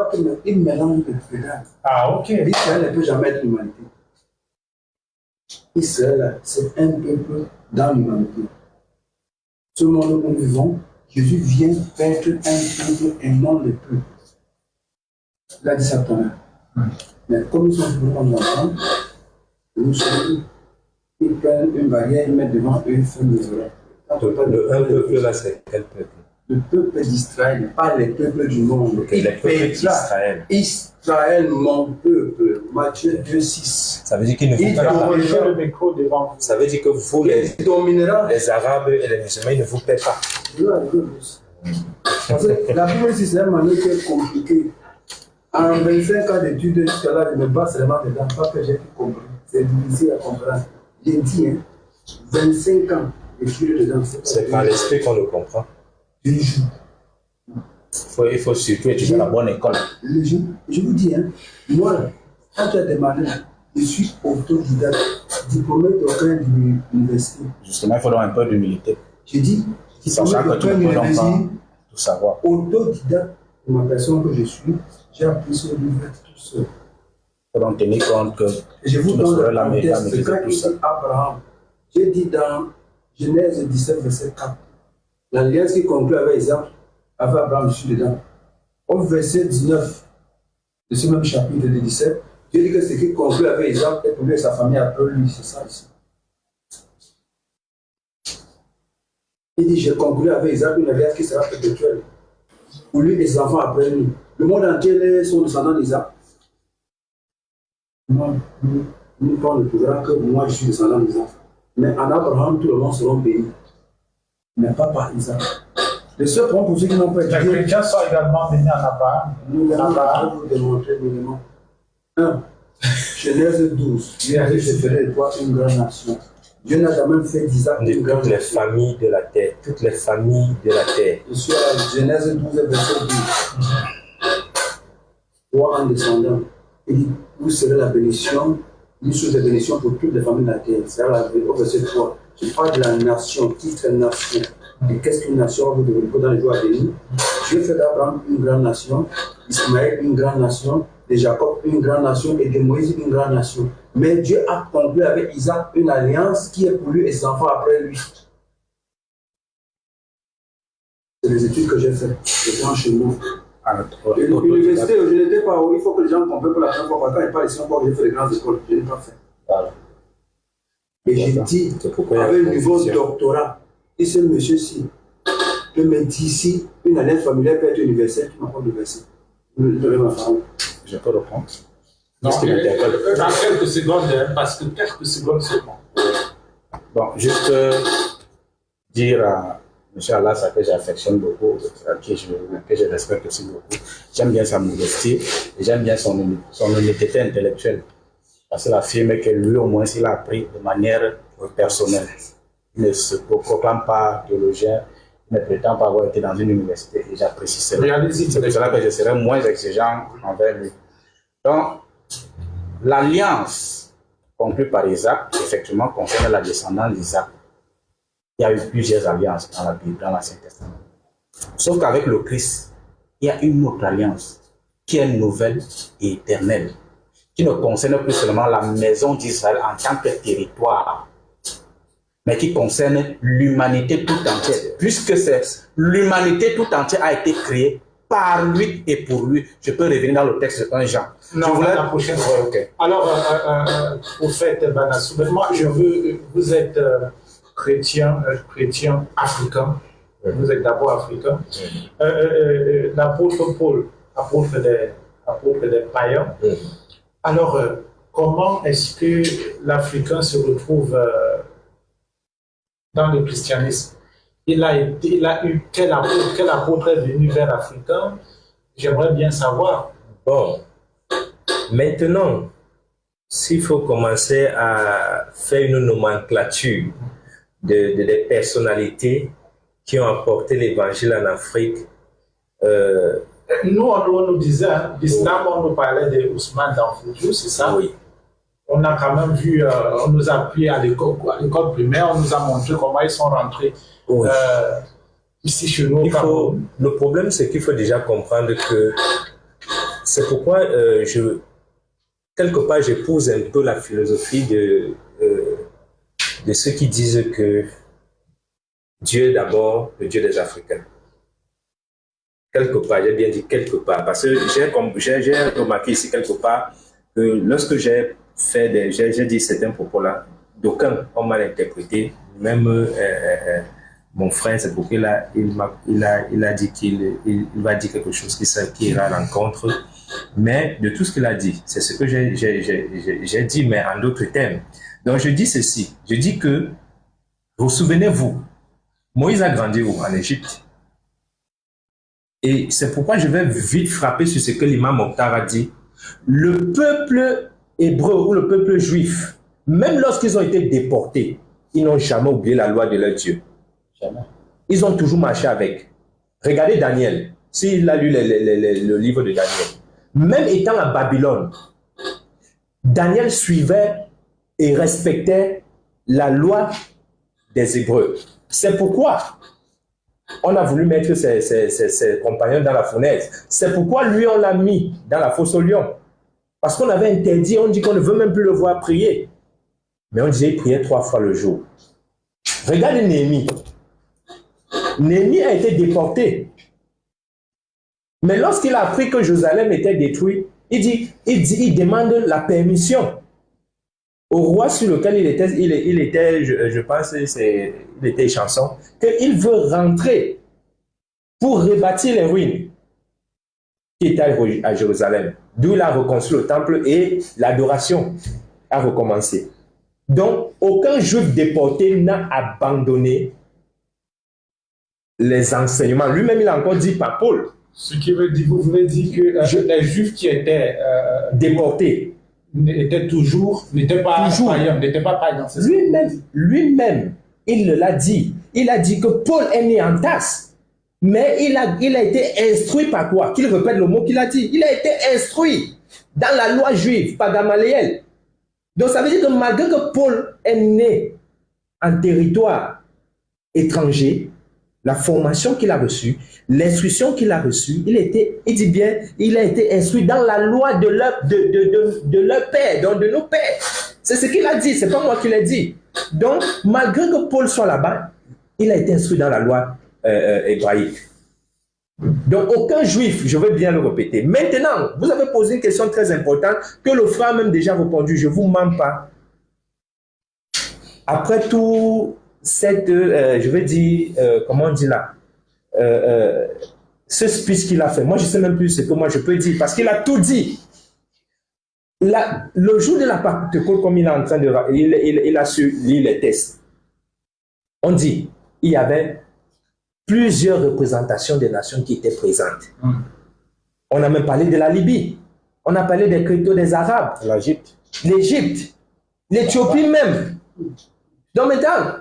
Il mélange les frères. Ah, ok. Israël ne peut jamais être l'humanité. Israël, c'est un peuple dans l'humanité. Ce monde où nous vivons, Jésus vient être un peuple et non le peuple. Il a dit ça tout à l'heure. Mais comme nous sommes pour nous entendre, nous sommes, ils prennent une barrière, ils mettent devant eux, ils font des oreilles. Le un peuple là, c'est quel peuple? Le peuple d'Israël, pas les peuples du monde. Okay, les peuples d'Israël. Israël, mon peuple. Matthieu 2,6. Ça veut dire qu'il ne vous dominera le micro devant vous. Ça veut dire que vous, les Arabes et les musulmans, ils ne vous paient pas. Parce que la Bible, c'est une manière qui est compliquée. En 25 ans d'études, jusqu'à là, je me bats seulement dedans, pas que j'ai tout compris. C'est difficile à comprendre. J'ai dit, 25 ans d'études dedans. C'est par l'esprit qu'on le comprend. Il faut surtout étudier la bonne école. Je vous dis, moi, quand tu as demandé, je suis autodidacte, diplômé d'aucun université. Justement, il faut donc un peu d'humilité. J'ai dit, sachant que tu ne peux donc pas tout savoir. Autodidacte de ma personne que je suis, j'ai appris ce livre tout seul. Il faut donc tenir compte que je vous donne la contexte quand il dit Abraham. J'ai dit dans Genèse 17, verset 4, l'alliance qui conclut avec Isaac, avec Abraham, je suis dedans. Au verset 19 de ce même chapitre de 17, Dieu dit que ce qui conclut avec Isaac est pour lui et sa famille après lui, c'est ça ici. Il dit, j'ai conclu avec Isaac une alliance qui sera perpétuelle. Pour lui et ses enfants après lui. Le monde entier est son descendant d'Isaac. nous on ne trouvera que moi je suis descendant d'Isaac. Mais en Abraham, tout le monde sera béni. Mais pas par Isaac. Le seul point pour ceux qui n'ont pas Les étudié, chrétiens sont également bénis en Abraham. nous allons vous démontrer l'élément. 1. Genèse 12. Dieu a dit, je ferai de toi une grande nation. Dieu n'a jamais fait d'Isaac De une grande toutes les nation. familles de la terre, toutes les familles de la terre. Je suis à Genèse 12, verset 12. Toi en descendant, il dit, vous serez la bénédiction, une source de bénédiction pour toutes les familles de la terre. C'est la au verset 3. Je parle de la nation, titre nation. Et qu'est-ce qu'une nation vous devez dans les jours à venir? Dieu fait d'Abraham une grande nation, d'Ismaël une grande nation, de Jacob une grande nation et de Moïse une grande nation. Mais Dieu a conclu avec Isaac une alliance qui est pour lui et ses enfants après lui. C'est les études que j'ai faites. J'étais en chemin. Et l'université, je n'étais pas où il faut que les gens comprennent pour la première fois. Quand ils parlent ici encore, j'ai fait les grandes écoles. Je n'ai pas fait. Voilà. Et j'ai dit, avec le niveau de doctorat, et ce monsieur-ci peut me dire ici, une alliance familiale peut être universelle, qui m'a pas universelle. Je peux reprendre. Non, Qu'est-ce qui m'interpelle? dans quelques secondes, hein, parce que quelques secondes seulement. Bon, juste dire à M. Alassane que j'affectionne beaucoup, que je respecte aussi beaucoup. J'aime bien sa modestie et j'aime bien son honnêteté intellectuelle. Parce qu'il affirme que lui, au moins, il a appris de manière personnelle. Il ne se proclame pas théologien, il ne prétend pas avoir été dans une université et j'apprécie cela. C'est pour cela que je serai moins exigeant envers lui. Donc, l'alliance conclue par Isaac, effectivement, concerne la descendance d'Isaac. Il y a eu plusieurs alliances dans la Bible, dans l'Ancien Testament. Sauf qu'avec le Christ, il y a une autre alliance qui est nouvelle et éternelle, qui ne concerne plus seulement la maison d'Israël en tant que territoire, mais qui concerne l'humanité tout entière, puisque l'humanité tout entière a été créée par lui et pour lui. Je peux revenir dans le texte de 1 Jean. Non, la prochaine fois. Okay. Alors, prophète Banassou, moi, vous êtes chrétien africain. Vous êtes d'abord africain. L'apôtre Paul, apôtre des païens. Alors, comment est-ce que l'Africain se retrouve dans le christianisme? Il a eu quel apôtre est venu vers l'Africain? J'aimerais bien savoir. Bon, maintenant, s'il faut commencer à faire une nomenclature des personnalités qui ont apporté l'évangile en Afrique. Nous, on nous disait, d'islam, on nous parlait de Ousmane Danfoudjou, c'est ça? Oui. On a quand même vu, on nous a appris à l'école primaire, on nous a montré comment ils sont rentrés Oui. ici chez nous. Le problème, c'est qu'il faut déjà comprendre que c'est pourquoi quelque part, j'épouse un peu la philosophie de ceux qui disent que Dieu est d'abord le Dieu des Africains. Quelque part, j'ai bien dit quelque part, parce que j'ai remarqué ici quelque part que lorsque j'ai dit certains propos-là, d'aucuns ont mal interprété, même mon frère, c'est pour qu'il a dit qu'il va dire quelque chose qui ira à l'encontre, mais de tout ce qu'il a dit, c'est ce que j'ai dit, mais en d'autres termes. Donc je dis ceci, je dis que, vous souvenez-vous, Moïse a grandi où? En Égypte. Et c'est pourquoi je vais vite frapper sur ce que l'imam Mokhtar a dit. Le peuple hébreu ou le peuple juif, même lorsqu'ils ont été déportés, ils n'ont jamais oublié la loi de leur Dieu. Jamais. Ils ont toujours marché avec. Regardez Daniel, s'il a lu le livre de Daniel. Même étant à Babylone, Daniel suivait et respectait la loi des Hébreux. C'est pourquoi on a voulu mettre ses compagnons dans la fournaise. C'est pourquoi lui, on l'a mis dans la fosse aux lions. Parce qu'on avait interdit, on dit qu'on ne veut même plus le voir prier. Mais on disait qu'il priait 3 fois le jour. Regardez Néhémie. Néhémie a été déporté. Mais lorsqu'il a appris que Jérusalem était détruit, il demande la permission au roi sur lequel il était, je pense, il était chanson, qu'il veut rentrer pour rebâtir les ruines. qui était à Jérusalem, d'où il a reconstruit le temple et l'adoration a recommencé. Donc, aucun juif déporté n'a abandonné les enseignements. Lui-même, il a encore dit par Paul. Ce qui veut dire, vous voulez dire que les juifs qui étaient déportés n'étaient pas païens. Lui-même, il l'a dit. Il a dit que Paul est né en Tarse, mais il a été instruit par quoi? Qu'il répète le mot qu'il a dit. Il a été instruit dans la loi juive par Gamaliel. Donc ça veut dire que malgré que Paul est né en territoire étranger, la formation qu'il a reçue, l'instruction qu'il a reçue, il a été instruit dans la loi de leur père, donc de nos pères. C'est ce qu'il a dit, c'est pas moi qui l'ai dit. Donc, malgré que Paul soit là-bas, il a été instruit dans la loi hébraïque. Donc, aucun juif, je veux bien le répéter. Maintenant, vous avez posé une question très importante que le frère a même déjà répondu, je ne vous mens pas. Après tout cette, je veux dire, comment on dit là, ce speech qu'il a fait, moi je ne sais même plus ce que moi je peux dire, parce qu'il a tout dit. Le jour de la Pentecôte, comme il est en train de... Il a su lire les textes. On dit, il y avait plusieurs représentations des nations qui étaient présentes. On a même parlé de la Libye. On a parlé des chrétiens, des Arabes. L'Égypte. L'Éthiopie même. Donc maintenant,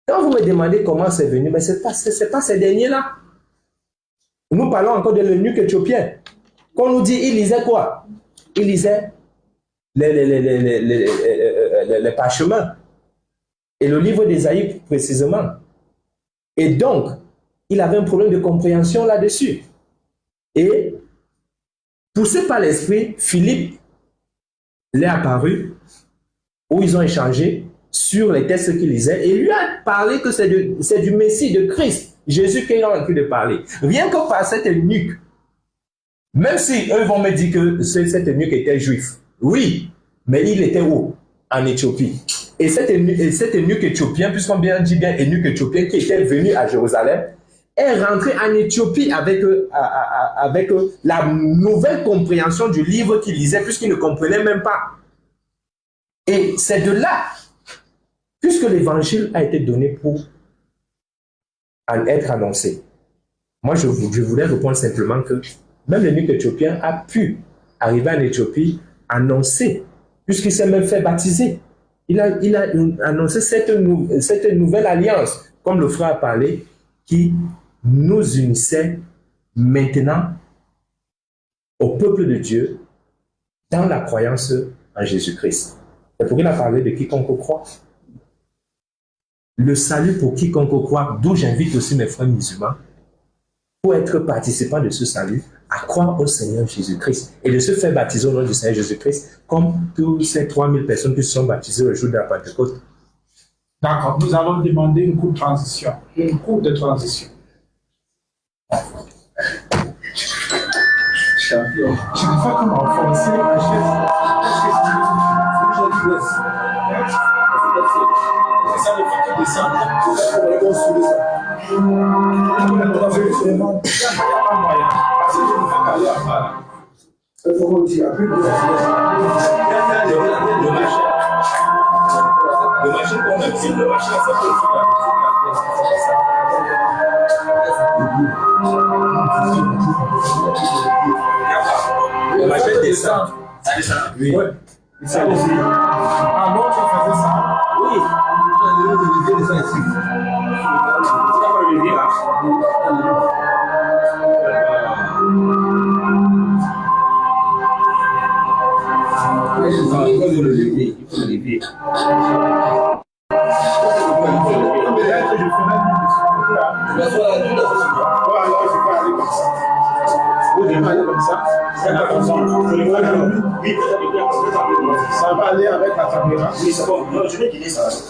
quand vous me demandez comment c'est venu, mais ce n'est pas ces derniers-là. Nous parlons encore de l'eunuque éthiopien. Quand on nous dit, il lisait quoi? Il lisait les parchemins et le livre d'Ésaïe précisément. Et donc, il avait un problème de compréhension là-dessus. Et, poussé par l'esprit, Philippe l'est apparu, où ils ont échangé sur les textes qu'il lisait, et lui a parlé que c'est du Messie, de Christ, Jésus qu'il a envie de parler. Rien que par cet eunuque, même si eux vont me dire que cet eunuque était juif. Oui, mais il était où? En Éthiopie. Et cet eunuque éthiopien, puisqu'on dit bien eunuque éthiopien qui était venu à Jérusalem, est rentré en Éthiopie avec la nouvelle compréhension du livre qu'il lisait, puisqu'il ne comprenait même pas. Et c'est de là, puisque l'évangile a été donné pour être annoncé. Moi, je voulais répondre simplement que même l'eunuque éthiopien a pu arriver en Éthiopie, annoncer, puisqu'il s'est même fait baptiser. Il a annoncé cette nouvelle alliance, comme le frère a parlé, qui nous unissait maintenant au peuple de Dieu dans la croyance en Jésus-Christ. C'est pour qu'il a parlé de quiconque croit. Le salut pour quiconque croit, d'où j'invite aussi mes frères musulmans, pour être participants de ce salut, à croire au Seigneur Jésus-Christ et de se faire baptiser au nom du Seigneur Jésus-Christ, comme toutes ces 3000 personnes qui se sont baptisées le jour de la Pentecôte. D'accord, nous allons demander une courte transition. Une courte transition. Je ne fais que m'enfoncer ma chaise. Ça me fait que descendre. On va soulever ça. Je ne demande pas moyen. Parce que je ne fais qu'aller à part. Il faut qu'on dise à plus de le machin qu'on a dit, le machin, ça peut faire. Le machin descend. Ça descend. Oui. Ça descend. Ah non, tu faisais ça. Oui. Je vais descendre ici. C'est pas le levier là. Il faut le levier. Il faut le levier. Ça va aller avec la caméra. Oui, c'est bon. Non, je vais guider ça. Je vais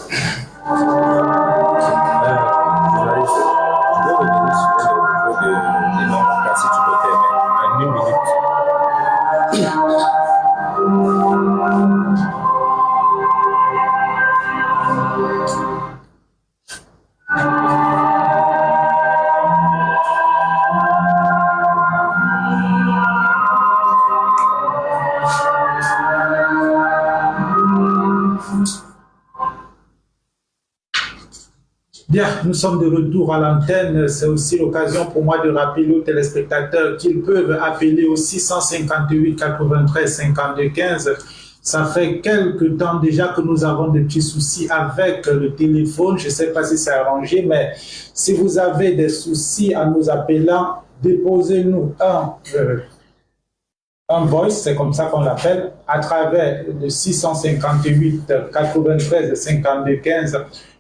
revenir sur le niveau de noms, si tu peux permettre, en 1 minute. Bien, nous sommes de retour à l'antenne. C'est aussi l'occasion pour moi de rappeler aux téléspectateurs qu'ils peuvent appeler au 658 93 52 15. Ça fait quelque temps déjà que nous avons des petits soucis avec le téléphone. Je ne sais pas si c'est arrangé, mais si vous avez des soucis en nous appelant, déposez-nous un voice, c'est comme ça qu'on l'appelle, à travers le 658 93 52 15.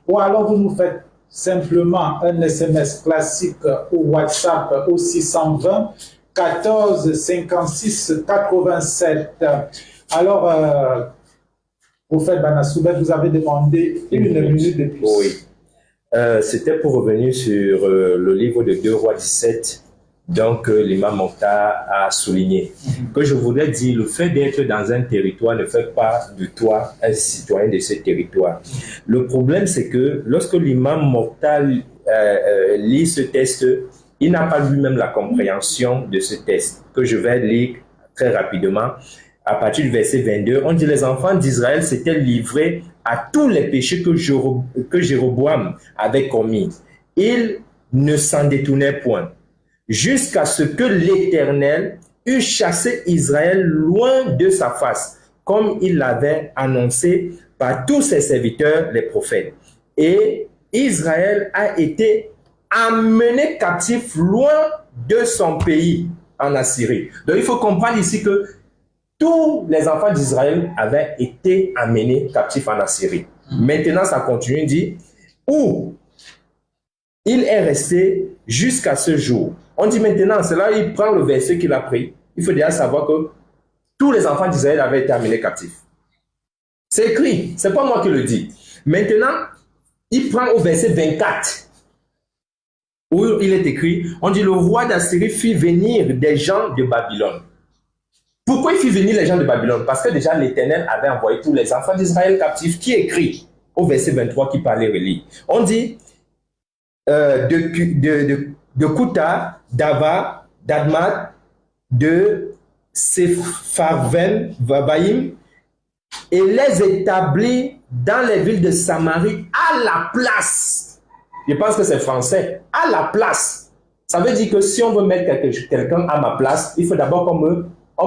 Ou alors vous nous faites simplement un SMS classique ou WhatsApp au 620 14 56 87. Alors, Prophète Banasoubet, vous avez demandé une minute de plus. Oui. C'était pour revenir sur le livre de 2 Rois 17, donc l'imam Mokhtar a souligné. Que je voudrais dire, le fait d'être dans un territoire ne fait pas de toi un citoyen de ce territoire. Le problème, c'est que lorsque l'imam Mokhtar lit ce texte, il n'a pas lui-même la compréhension de ce texte, que je vais lire très rapidement. À partir du verset 22, on dit: les enfants d'Israël s'étaient livrés à tous les péchés que Jéroboam avait commis. Ils ne s'en détournaient point, jusqu'à ce que l'Éternel eût chassé Israël loin de sa face, comme il l'avait annoncé par tous ses serviteurs, les prophètes. Et Israël a été amené captif loin de son pays, en Assyrie. Donc il faut comprendre ici que tous les enfants d'Israël avaient été amenés captifs en Assyrie. Maintenant, ça continue, il dit, où il est resté jusqu'à ce jour. On dit maintenant, c'est là il prend le verset qu'il a pris. Il faut déjà savoir que tous les enfants d'Israël avaient été amenés captifs. C'est écrit, c'est pas moi qui le dis. Maintenant, il prend au verset 24, où il est écrit, on dit: le roi d'Assyrie fit venir des gens de Babylone. Pourquoi il fit venir les gens de Babylone? Parce que déjà l'Éternel avait envoyé tous les enfants d'Israël captifs, qui écrit au verset 23 qui parlait relis. On dit de Kouta, d'Ava, d'Admat, de Sepharvaim, Vabaïm, et les établit dans les villes de Samarie à la place. Je pense que c'est français. À la place. Ça veut dire que si on veut mettre quelqu'un à ma place, il faut d'abord qu'on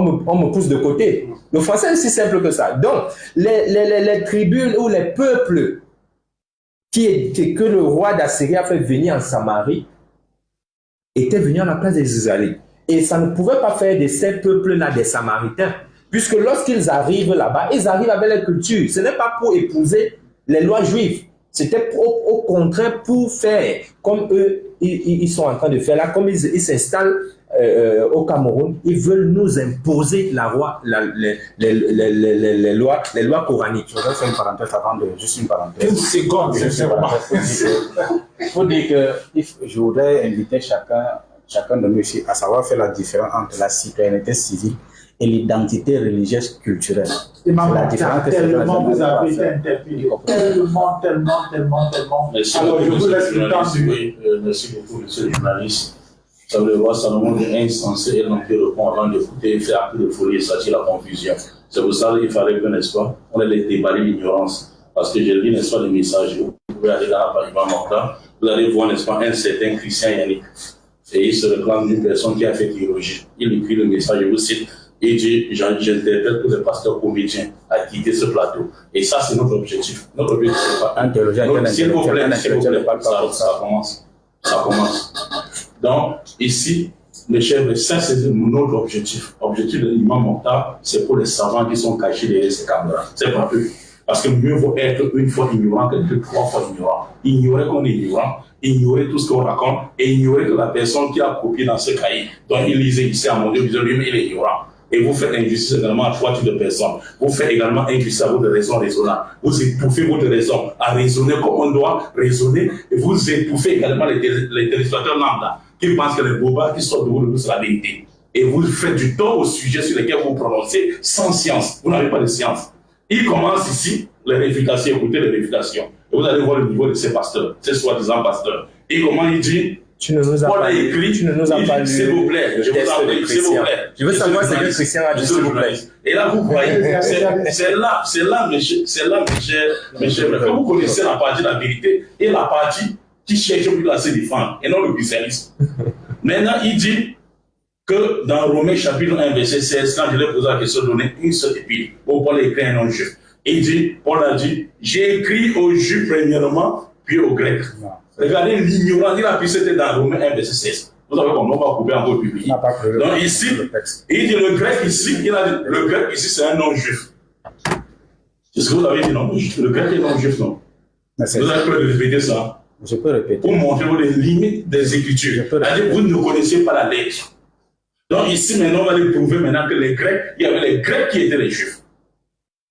me pousse de côté. Le français est aussi simple que ça. Donc, les tribus ou les peuples que le roi d'Assyrie a fait venir en Samarie étaient venus à la place des Israélites. Et ça ne pouvait pas faire de ces peuples-là des Samaritains. Puisque lorsqu'ils arrivent là-bas, ils arrivent avec leur culture. Ce n'est pas pour épouser les lois juives. C'était au contraire pour faire comme eux, ils sont en train de faire là, comme ils s'installent au Cameroun, ils veulent nous imposer les lois coraniques. Je vais faire une parenthèse avant de... Juste une parenthèse. Une seconde, c'est Il faut dire que je voudrais inviter chacun de nous ici à savoir faire la différence entre la citoyenneté civile et l'identité religieuse culturelle. La différence tellement vous avez été interpellé, tellement. Merci Alors, je vous laisse le temps. Merci beaucoup, monsieur le journaliste. Ça veut voir Salomon est insensé et l'on peut répondre avant d'écouter et faire un peu de folie et sortir la confusion. C'est pour ça qu'il fallait que, n'est-ce pas, on allait déballer l'ignorance. Parce que j'ai lu, n'est-ce pas, le message. Vous pouvez aller dans la page Mokhtar, vous allez voir, n'est-ce pas, un certain Christian Yannick. Et il se réclame d'une personne qui a fait théologie. Il écrit le message, je vous cite. Il dit: j'interpelle tous les pasteurs comédiens à quitter ce plateau. Et ça, c'est notre objectif. Notre objectif, c'est pas un théologien. S'il vous plaît, ça commence. Donc, ici, mes chers, ça, c'est notre objectif. L'objectif de l'imam Mokhtar, c'est pour les savants qui sont cachés derrière ces caméras. C'est pas eux. Parce que mieux vaut être une fois ignorant que 3 fois ignorant. Ignorer qu'on est ignorant, ignorer tout ce qu'on raconte, et ignorer que la personne qui a copié dans ce cahier, dont il lisait ici à mon Dieu, lui-même, il est ignorant. Et vous faites injustice également à 3 types de personnes. Vous faites également injustice à votre raison raisonnable. Vous étouffez votre raison à raisonner comme on doit raisonner. Et vous étouffez également les téléspectateurs lambda qui pensent que les bobards qui sortent de vous, c'est la vérité. Et vous faites du tort au sujet sur lequel vous prononcez sans science. Vous n'avez pas de science. Il commence ici les réfutations. Écoutez les réfutations. Et vous allez voir le niveau de ces pasteurs, ces soi-disant pasteurs. Et comment il dit? Tu ne nous as pas lu. Tu ne nous as pas lu. S'il vous plaît, je vous en prie, s'il vous plaît. Je veux savoir ce que Christian a dit, s'il vous plaît. Et là, vous voyez, c'est là, mes chers, que vous connaissez la partie de la vérité et la partie qui cherche plutôt à se défendre, et non le christianisme. Maintenant, il dit que dans Romains chapitre 1, verset 16, quand je lui ai posé la question, donner une seule épître, où Paul écrit un non-juif. Il dit, Paul a dit, j'ai écrit aux juifs premièrement, puis aux grecs. Regardez l'ignorance, il a pu c'était dans Romains 1, verset 16. Vous savez comment on va couper encore le public. Donc ici, il dit le grec ici, il a dit, le grec ici c'est un non-juif. C'est ce que vous avez dit, non? Le grec est non-juif, non? Vous avez peur de répéter ça? Je peux répéter. Pour montrer les limites des Écritures. C'est-à-dire vous ne connaissez pas la lettre. Donc ici, maintenant, on va lui prouver maintenant que les Grecs, il y avait les Grecs qui étaient les Juifs.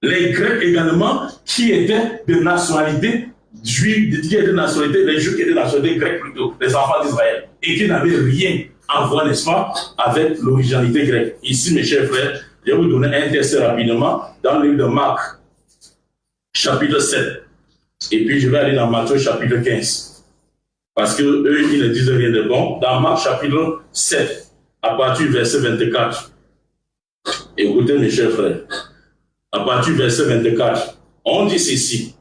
Les Grecs également qui étaient de nationalité juive, qui étaient de nationalité, les Juifs qui étaient de nationalité grecque plutôt, les enfants d'Israël, et qui n'avaient rien à voir, n'est-ce pas, avec l'originalité grecque. Ici, mes chers frères, je vais vous donner un test rapidement dans le livre de Marc, chapitre 7. Et puis je vais aller dans Matthieu, chapitre 15. Parce que eux, ils ne disent rien de bon. Dans Marc, chapitre 7, à partir du verset 24. Écoutez, mes chers frères. À partir du verset 24, on dit ceci.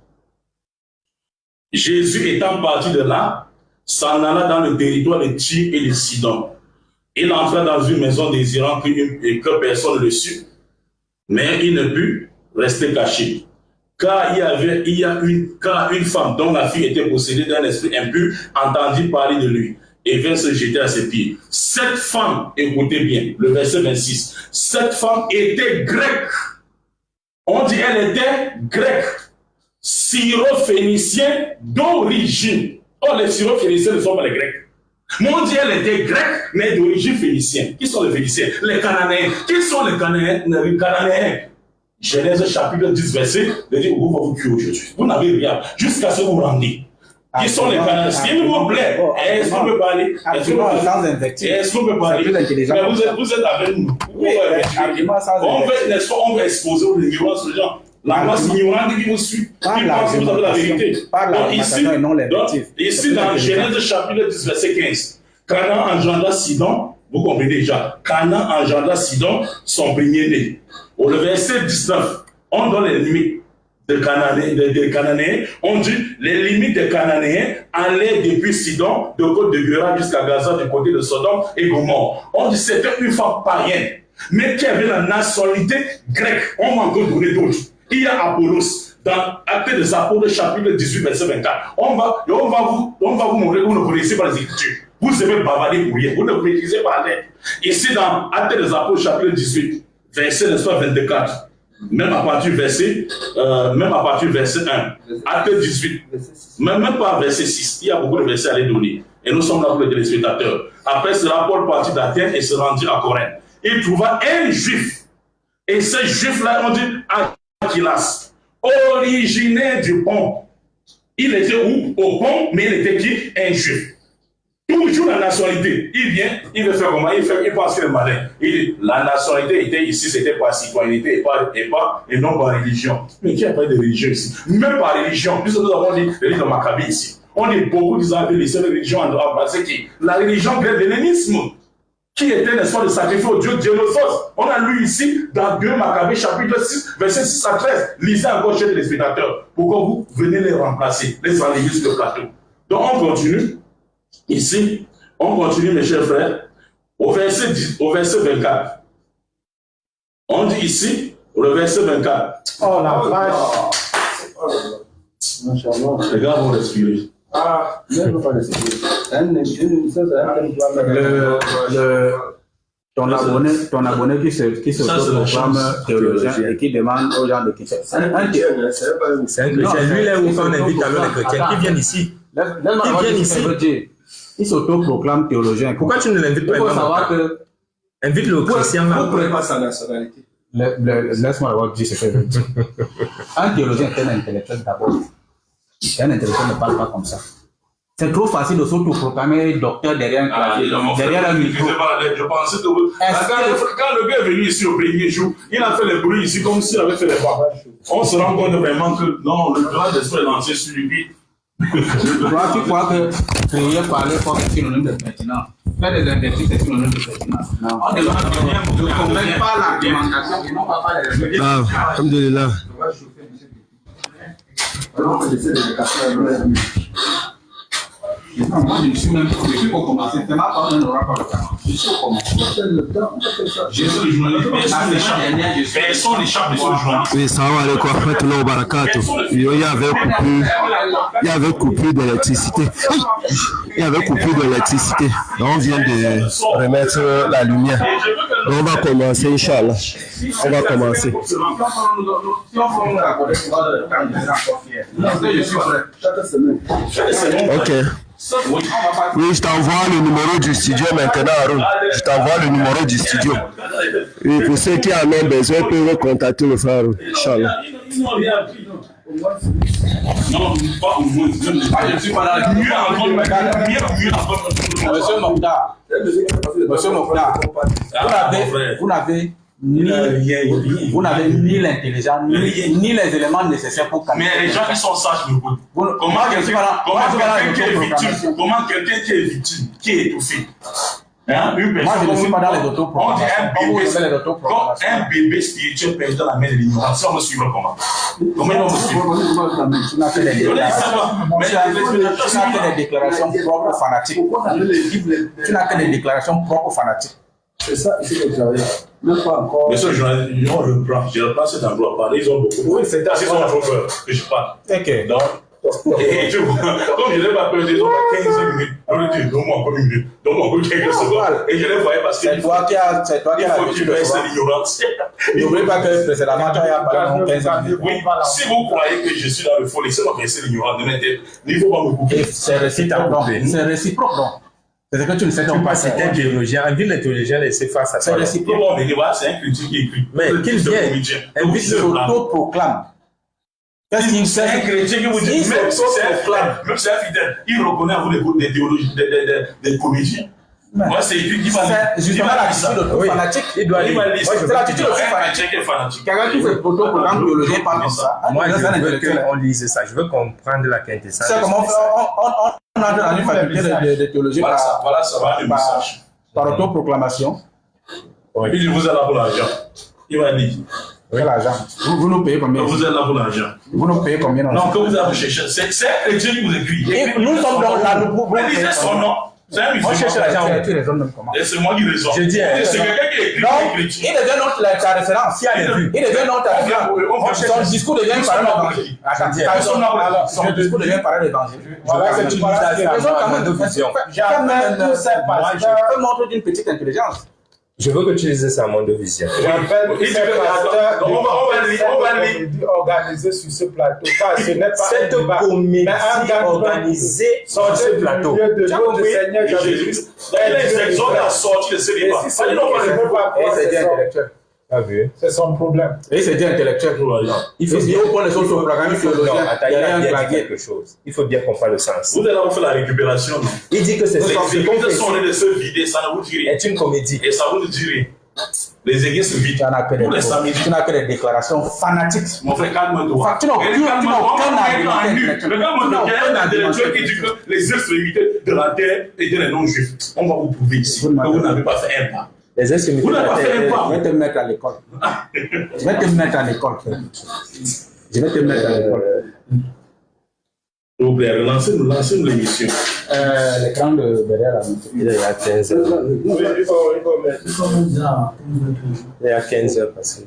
Jésus étant parti de là, s'en alla dans le territoire de Tyr et de Sidon. Il entra dans une maison désirant que personne ne le sût, mais il ne put rester caché. Car une femme dont la fille était possédée d'un esprit impur entendit parler de lui et vint se jeter à ses pieds. Cette femme, écoutez bien, le verset 26, cette femme était grecque. On dit elle était grecque, syro-phénicienne d'origine. Oh, les syro-phéniciens ne sont pas les grecs. Mais on dit elle était grecque, mais d'origine phénicienne. Qui sont les phéniciens? Les Cananéens. Qui sont les Cananéens? Genèse chapitre 10, verset, de dire, vous vous tuer aujourd'hui. Vous n'avez rien, jusqu'à ce que vous rendez. Qui sont les Cananéens? S'il vous plaît, est-ce qu'on peut parler? Est-ce qu'on peut parler? Vous êtes avec nous. On va exposer aux ignorances des gens. La masse ignorante qui vous suit, qui pense que vous avez la vérité. Ici, dans Genèse chapitre 10, verset 15, Canaan engendra Sidon, vous comprenez déjà, Canaan engendra Sidon, son premier-né. Au verset 19, on donne les limites des Cananéens. On dit les limites des Cananéens allaient depuis Sidon, de côte de Gera jusqu'à Gaza, du côté de Sodome et Gomorrhe. On dit c'était une femme païenne, mais qui avait la nationalité grecque. On va encore donner d'autres. Il y a Apollos, dans Actes des Apôtres, chapitre 18, verset 24. On va vous montrer que vous ne connaissez pas les Écritures. Vous aimez bavarder pour rien. Vous ne maîtrisez pas l'air. Ici, dans Actes des Apôtres, chapitre 18, verset 24. Même à partir du verset 1. Acte 18. Même pas verset 6. Il y a beaucoup de versets à les donner. Et nous sommes là pour les téléspectateurs. Après cela, Paul partit d'Athènes et se rendit à Corinthe. Il trouva un juif. Et ce juif-là, on dit Aquilas, originaire du pont. Il était où? Au pont, mais il était qui? Un juif. Toujours la nationalité. Il vient, il veut faire comment? Il pense qu'il est malin. Il dit, la nationalité était ici, c'était par citoyenneté et non par religion. Mais qui a pas de religion ici? Même par religion. Puisque nous avons dit, le livre de Maccabée ici. On est beaucoup qui ont laissé la religion en embrasser qui? La religion grecque de l'hellénisme. Qui était, n'est-ce pas, de sacrifier au dieu Dionysos. On a lu ici, dans 2 Maccabée, chapitre 6, verset 6 à 13. Lisez encore chez les spectateurs. Pourquoi vous venez les remplacer, les enlever sur le plateau? Donc on continue. Ici, on continue, mes chers frères, au verset 24. On dit ici, le verset 24. Oh la vache! Les gars vont respirer. Ton abonné qui se proclame théologien et qui demande aux gens de quitter. C'est un chrétien. Lui, là où on invite alors les chrétiens qui viennent ici. Il s'auto-proclame théologien. Pourquoi tu ne l'invites pas? Il faut savoir que... Invite le chrétien là. Vous ne prenez pas sa nationalité. Laisse-moi avoir dit ce que je veux dire. Un théologien est un intellectuel d'abord. Un intellectuel ne parle pas comme ça. C'est trop facile de s'auto-proclamer docteur derrière un micro. Je pensais que quand le gars est venu ici au premier jour, il a fait les bruits ici comme s'il avait fait les voix. On se rend compte vraiment que non, le droit d'esprit est lancé sur lui. Toi, tu crois que créer, parler, faut être synonyme de pertinent. Faire des interviews, c'est synonyme de pertinent. On demande de ne commettre pas l'argumentation et non pas les Alhamdulillah. Non, moi je suis même depuis qu'on commence. C'est ma part, on n'aura pas le temps. Je suis au commencement. Je suis le journaliste. Quels sont les charmes de ce journaliste? Oui, salam alaikum wa rahmatullahi wa barakatuh. Il y avait coupure d'électricité. Il y avait coupure d'électricité. Donc on vient de remettre la lumière. Donc on va commencer, Inch'Allah. On va commencer. Ok. Oui, je t'envoie le numéro du studio maintenant, Haroun. Je t'envoie le numéro du studio. Et pour ceux qui en ont besoin, ils peuvent contacter le frère Haroun. Inch'Allah. Non, pas au moins. Je suis pas là. Monsieur Mokhtar, vous n'avez ni l'intelligence, ni les éléments nécessaires pour calculer. Mais les gens qui sont sages me posent. Comment quelqu'un qui est victime, qui est étouffé, hein, moi je ne suis pas dans les autoproclamations. Un bébé spirituel perdu dans la main de l'ignorance, ça on me suivra comment? Comment ils vont me suivre? Tu n'as fait des déclarations propres fanatiques. Tu n'as que des déclarations propres fanatiques. C'est ça, ici, le travail. Même pas encore. Mais ce journaliste, je reprends cet endroit par ils ont beaucoup. Oui, c'est assez son chauffeur que je parle. Ok. Donc, et tu vois, comme je n'ai pas peur des autres, 15 minutes, on lui dit, donne-moi encore une minute, donne-moi encore quelques secondes. Et je les voyais parce que. C'est toi qui as l'habitude de faire l'ignorance. N'oubliez pas que précédemment, tu as parlé 15 minutes. Oui, si vous croyez que je suis dans le faux, laissez-moi verser l'ignorance de m'intérêt. Il ne faut pas me couper. C'est réciproque. C'est réciproque, donc. C'est ce que tu ne sais pas. C'est un théologien. Invite les théologiens à laisser face à ça. C'est réciproque. C'est un critique qui écrit. Mais qu'il vienne. Il s'auto-proclame. C'est un chrétien qui vous dit, même si c'est un fidèle, il reconnaît à vous des théologies, des comédiens. Moi, c'est lui qui va justement l'attitude de fanatique. Il doit dire. C'est l'attitude de fanatique. Quelqu'un qui fait proto-proclame théologien parle comme ça. Moi, je veux qu'on lise ça. Je veux comprendre la quintessence. C'est comment on entre dans une faculté de théologie voilà, ça va le message. Par autoproclamation. Il dit, vous êtes là pour l'argent. Il va dire. Quel argent? Vous nous payez combien? Vous êtes là pour l'argent. Vous nous payez combien? Non, que vous avez cherché. C'est un chrétien qui vous écrit. Nous sommes donc là, nous pouvons. Mais lisez son nom. C'est un musulman. On cherche l'argent. Et c'est moi qui raisonne. Je dis, c'est quelqu'un qui écrit. Donc, il devient notre ta référence. Il devient notre référence. Son discours devient parole d'évangile. Son discours devient parole d'évangile. Voilà ce que tu dis. Jamais tous ces pasteurs peuvent montrer d'une petite intelligence. Je veux que tu lises ça à mon vision. J'appelle on va organiser sur ce plateau. Ce n'est pas cette comédie organisée sur ce plateau. Jésus. Les exhortes à sortir de ce débat. C'est dit intellectuel. C'est son problème. Et c'est dit intellectuel. Il faut bien prendre les autres programmes théologiens. Quelque chose. Il faut bien comprendre le sens. Vous allez avoir fait la récupération, non? Il dit que c'est les églises sont de se vider, ça ne vous dit rien. C'est une comédie. Et ça vous dit rien. Les églises se vident. Tu n'as que des déclarations fanatiques. Mon frère, calme-toi. Tu n'as aucun argument. Regarde-moi, intellectuel qui dit que les extrémités de la terre étaient les non-juifs. On va vous prouver ici que vous n'avez pas fait un pas. Les extrémités de la terre. Je vais te mettre à l'école. Je vais te mettre à l'école. S'il vous plaît, relancez-nous l'émission. L'écran de derrière la moto. Il est à 15 heures. Il est à 15 heures parce que.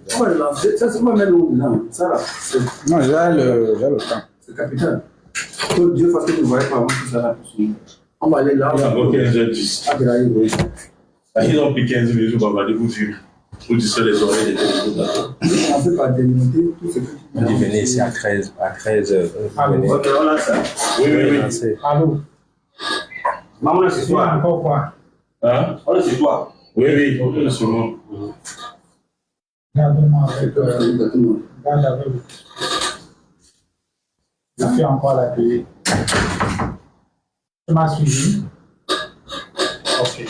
Ça, c'est pas même non. Ça, là. Non, j'ai le temps. C'est capital. Que Dieu fasse que tu ne voyais pas avant que ça là. On va aller là. Il y a encore 15h10. Ils ont pris 15 minutes, on va dire vous dire. Vous distrez les oreilles des téléspectateurs. On ne peut pas délimiter tout ce que tu on dit venez ici à 13 heures. Ok, on a ça. Oui. Allô. Maman, c'est toi. Encore quoi? Hein? On est chez toi. Oui, c'est moi. Garde-moi avec. Garde avec. Je suis encore à la télé. Tu m'as suivi? Ok.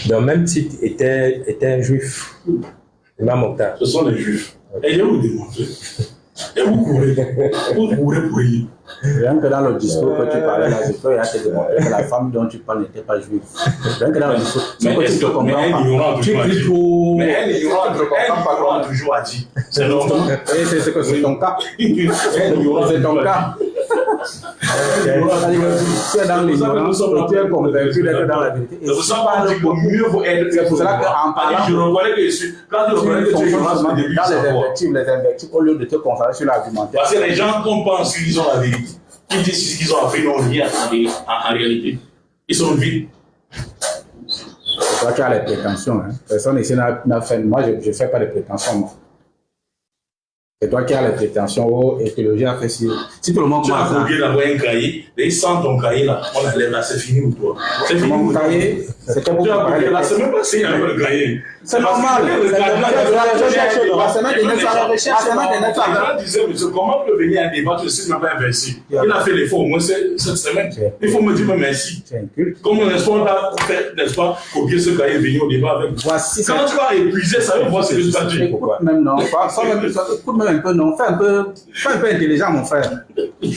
Dans le même titre était un juif, Imam Mokhtar. Ce sont les juifs. Et je vais vous démontrer. Je vais vous courez. Vous courez pour y. Rien que dans le discours que tu parlais là, je peux te démontrer que la femme dont tu parles n'était pas juive. Rien que dans le discours. Mais est-ce que un ignorant tu toujours a pries dit? pour. Mais un ignorant toujours a dit. C'est normal. Et c'est ton cas. C'est ton cas. Tu es dans l'ignorance, tu es convaincu d'être dans la vérité. Et vous si savez tu parles beaucoup, mieux vous être. c'est pour cela qu'en parlant, je reconnais que je suis. Quand je reconnais que tu es ignorant, dans au début, les invectives, au lieu de te concentrer sur l'argumentaire. parce que les gens pensent qu'ils ont la vérité. Ils disent ce qu'ils ont appris n'ont rien en réalité. Ils sont vides. C'est toi qui as les prétentions. Hein. Personne ici n'a fait. Moi, je ne fais pas de prétentions. Moi. C'est toi qui as les prétentions. Oh, et théologie a fait si tout le monde Tu as commence à. oublié d'avoir un cahier. Et sans ton cahier là, on la lève là, c'est fini pour toi. C'est fini Mon pour toi. cahier, c'était pour Tu as préparer oublié les là, c'est textes. même pas si il y avait le cahier. C'est normal. La semaine dernière, ça avait recherché. La semaine dernière, ça Les avait. gens disaient, monsieur, comment peut venir à débattre si même pas un verset? Il a fait l'effort au moins cette semaine. Il faut me dire merci. C'est un culte. Comme n'est-ce pas, on a fait, n'est-ce pas, copier ce cahier et venir au débat avec. Voici. Quand tu vas épuiser, ça veut voir ce que tu vas dire. Écoute même non, écoute même un peu non, fais un peu intelligent mon frère.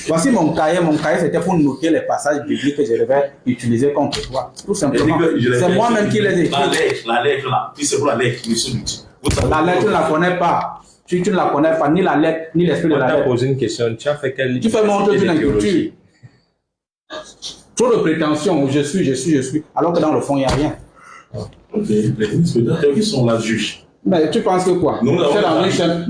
Voici mon cahier c'était pour noter les passages bibliques que je devais utiliser contre toi. Tout simplement. C'est moi-même qui les ai écrits. La lettre là, puis c'est pour la lettre, monsieur Lutti. La lettre, tu ne la connais pas. Tu ne la connais pas, ni la lettre, ni l'esprit de On la t'a lettre. posé une question. Tu as fait quelle Tu fais montre d'une théologie? inculture. Trop de prétentions, je suis, alors que dans le fond, il n'y a rien. Ok, les spectateurs qui sont là, juges. Mais tu penses que quoi? Nous, Tu es dans une chaîne,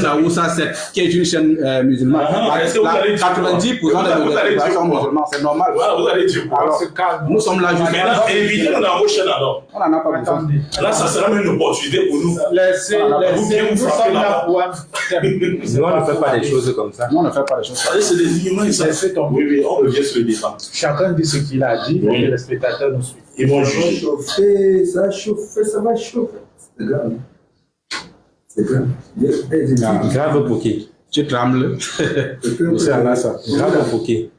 d'Aoussa 7, qui est une chaîne musulmane. Est-ce que vous allez dire 90% des musulmans sont musulmans, c'est normal. Voilà, vous allez dire quoi? Alors, C'est calme. nous sommes là juste. Maintenant, invitez-nous dans vos chaînes alors. On n'en a pas besoin. Attendez. Là, ça sera même une opportunité pour nous. Laissez, vous bien vous nous frapper sommes là là-bas. pour un Nous, on ne fait pas des choses comme ça. Nous, on ne fait pas les choses. C'est des ignorants, ils savent. Laissez tomber. Oui, oui, on revient sur le débat. Chacun dit ce qu'il a dit, Oui. et les spectateurs nous suivent. Ils vont Ça va juger. chauffer, ça va chauffer, ça va chauffer. C'est grave. C'est grave. Grave pour qui? Tu trembles. C'est là ça. Grave pour qui?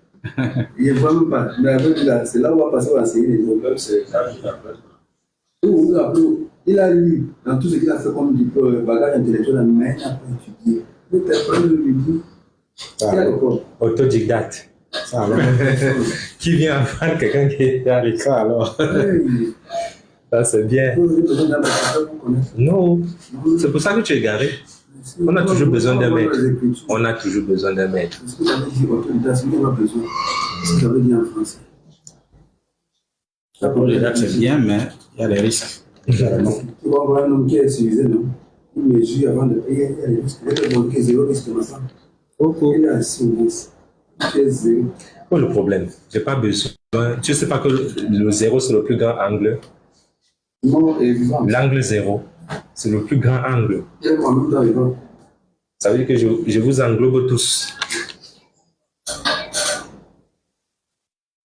Il ne voit même pas. Mais avec là, c'est là où on va passer à enseigner les autres. C'est ça. Il a lu dans tout ce qu'il a fait comme bagage intellectuel, mais il n'a pas étudié. Le téléphone lui dit il a l'école. Autodidacte. Ça alors. Qui vient apprendre quelqu'un qui est à l'école? Ça alors. Ça, c'est bien. Non, c'est pour ça que tu es garé. On a toujours besoin d'un maître. On a toujours besoin d'un maître. Est-ce que tu avais dit autodidacte, ce qu'il a besoin? Est-ce que tu avais dit en français? L'autodidacte, c'est bien, mais il y a des risques. Tu vas voir un homme qui est civilisé, non? Il mesure avant de payer, il y a des risques. Il y a des risques, zéro risque maintenant. Il est assis au risque. Tu es zéro. Oh, le problème, j'ai pas besoin. Tu ne sais pas que le zéro, c'est le plus grand angle. Mort et vivant. L'angle zéro, c'est le plus grand angle. Il est en même temps vivant. Ça veut dire que je vous englobe tous.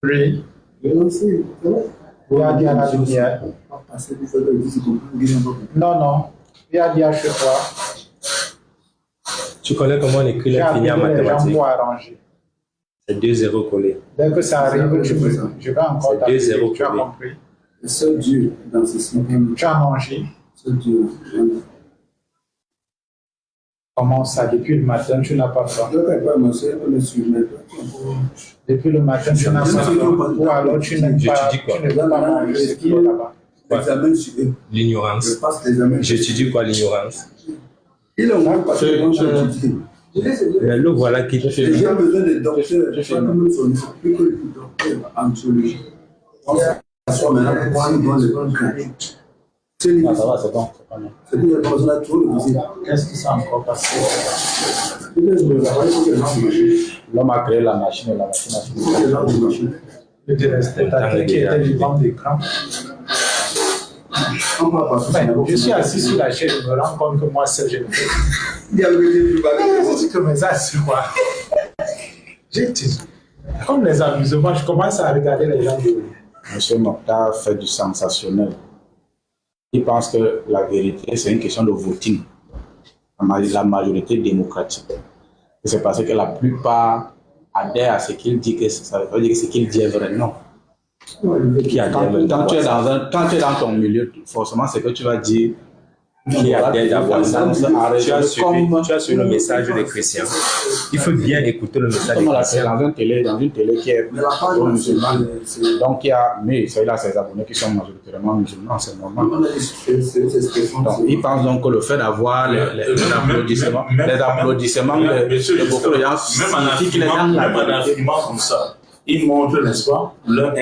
Oui, Non, c'est vrai. il a dit à la lumière. Passer du fait de dire qu'on peut bien avoir. Non, non, il a dit à chez toi. Tu connais comment on écrit J'ai l'infini en appelé les gens mathématiques? pour arranger. C'est 2 zéros collés. Dès que ça arrive, je vais encore C'est t'appeler. 2-0 Tu as collé. compris. Le seul Dieu dans ce système, Tu as mangé. seul Dieu. Comment ça, depuis le matin, tu n'as pas faim. Je ne vais pas me suivre. Depuis le matin, tu n'as pas faim. Ou alors tu n'aimes pas, J'étudie quoi? tu ne veux pas manger ce qui est là-bas. L'examen sur eux. L'ignorance. Je passe l'examen. J'étudie quoi, l'ignorance? Il a moins passé le temps sur l'étudier. Mais le voilà qui te J'ai fait. besoin de docteurs, pas comme son nom, plus que le docteur en biologie. On s'assoit maintenant pour voir une bonne école. C'est Ah, ça va, c'est bon. C'est pas mal. c'est que les personnes ont trop de visite. Qu'est-ce qui s'est encore passé? L'homme a créé la machine et la machine a suivi. Le téléspectateur qui était vivant d'écran. Je suis assis sur la chaise, je me rends compte que moi seul, je ne fais pas. Je dis que mes assis, quoi. J'ai dit, comme les amusements, je commence à regarder les gens de Monsieur Mokhtar fait du sensationnel. Il pense que la vérité, c'est une question de voting. La majorité démocratique. Et c'est parce que la plupart adhèrent à ce qu'il dit, que ça veut dire que ce qu'il dit est vrai. Non. Qui a Quand tu es dans ton milieu, forcément, ce que tu vas dire qui attendent d'avoir ça. Tu as suivi le message des chrétiens. Il faut bien écouter le message des Comme on l'a chrétiens. fait dans une télé qui est musulmane. Donc il y a, mais il a ses abonnés qui sont majoritairement musulmans, c'est normal. Donc ils pensent donc que le fait d'avoir les applaudissements de beaucoup de gens signifie que les gens même en affirmant comme ça, ils montrent, n'est-ce pas, leur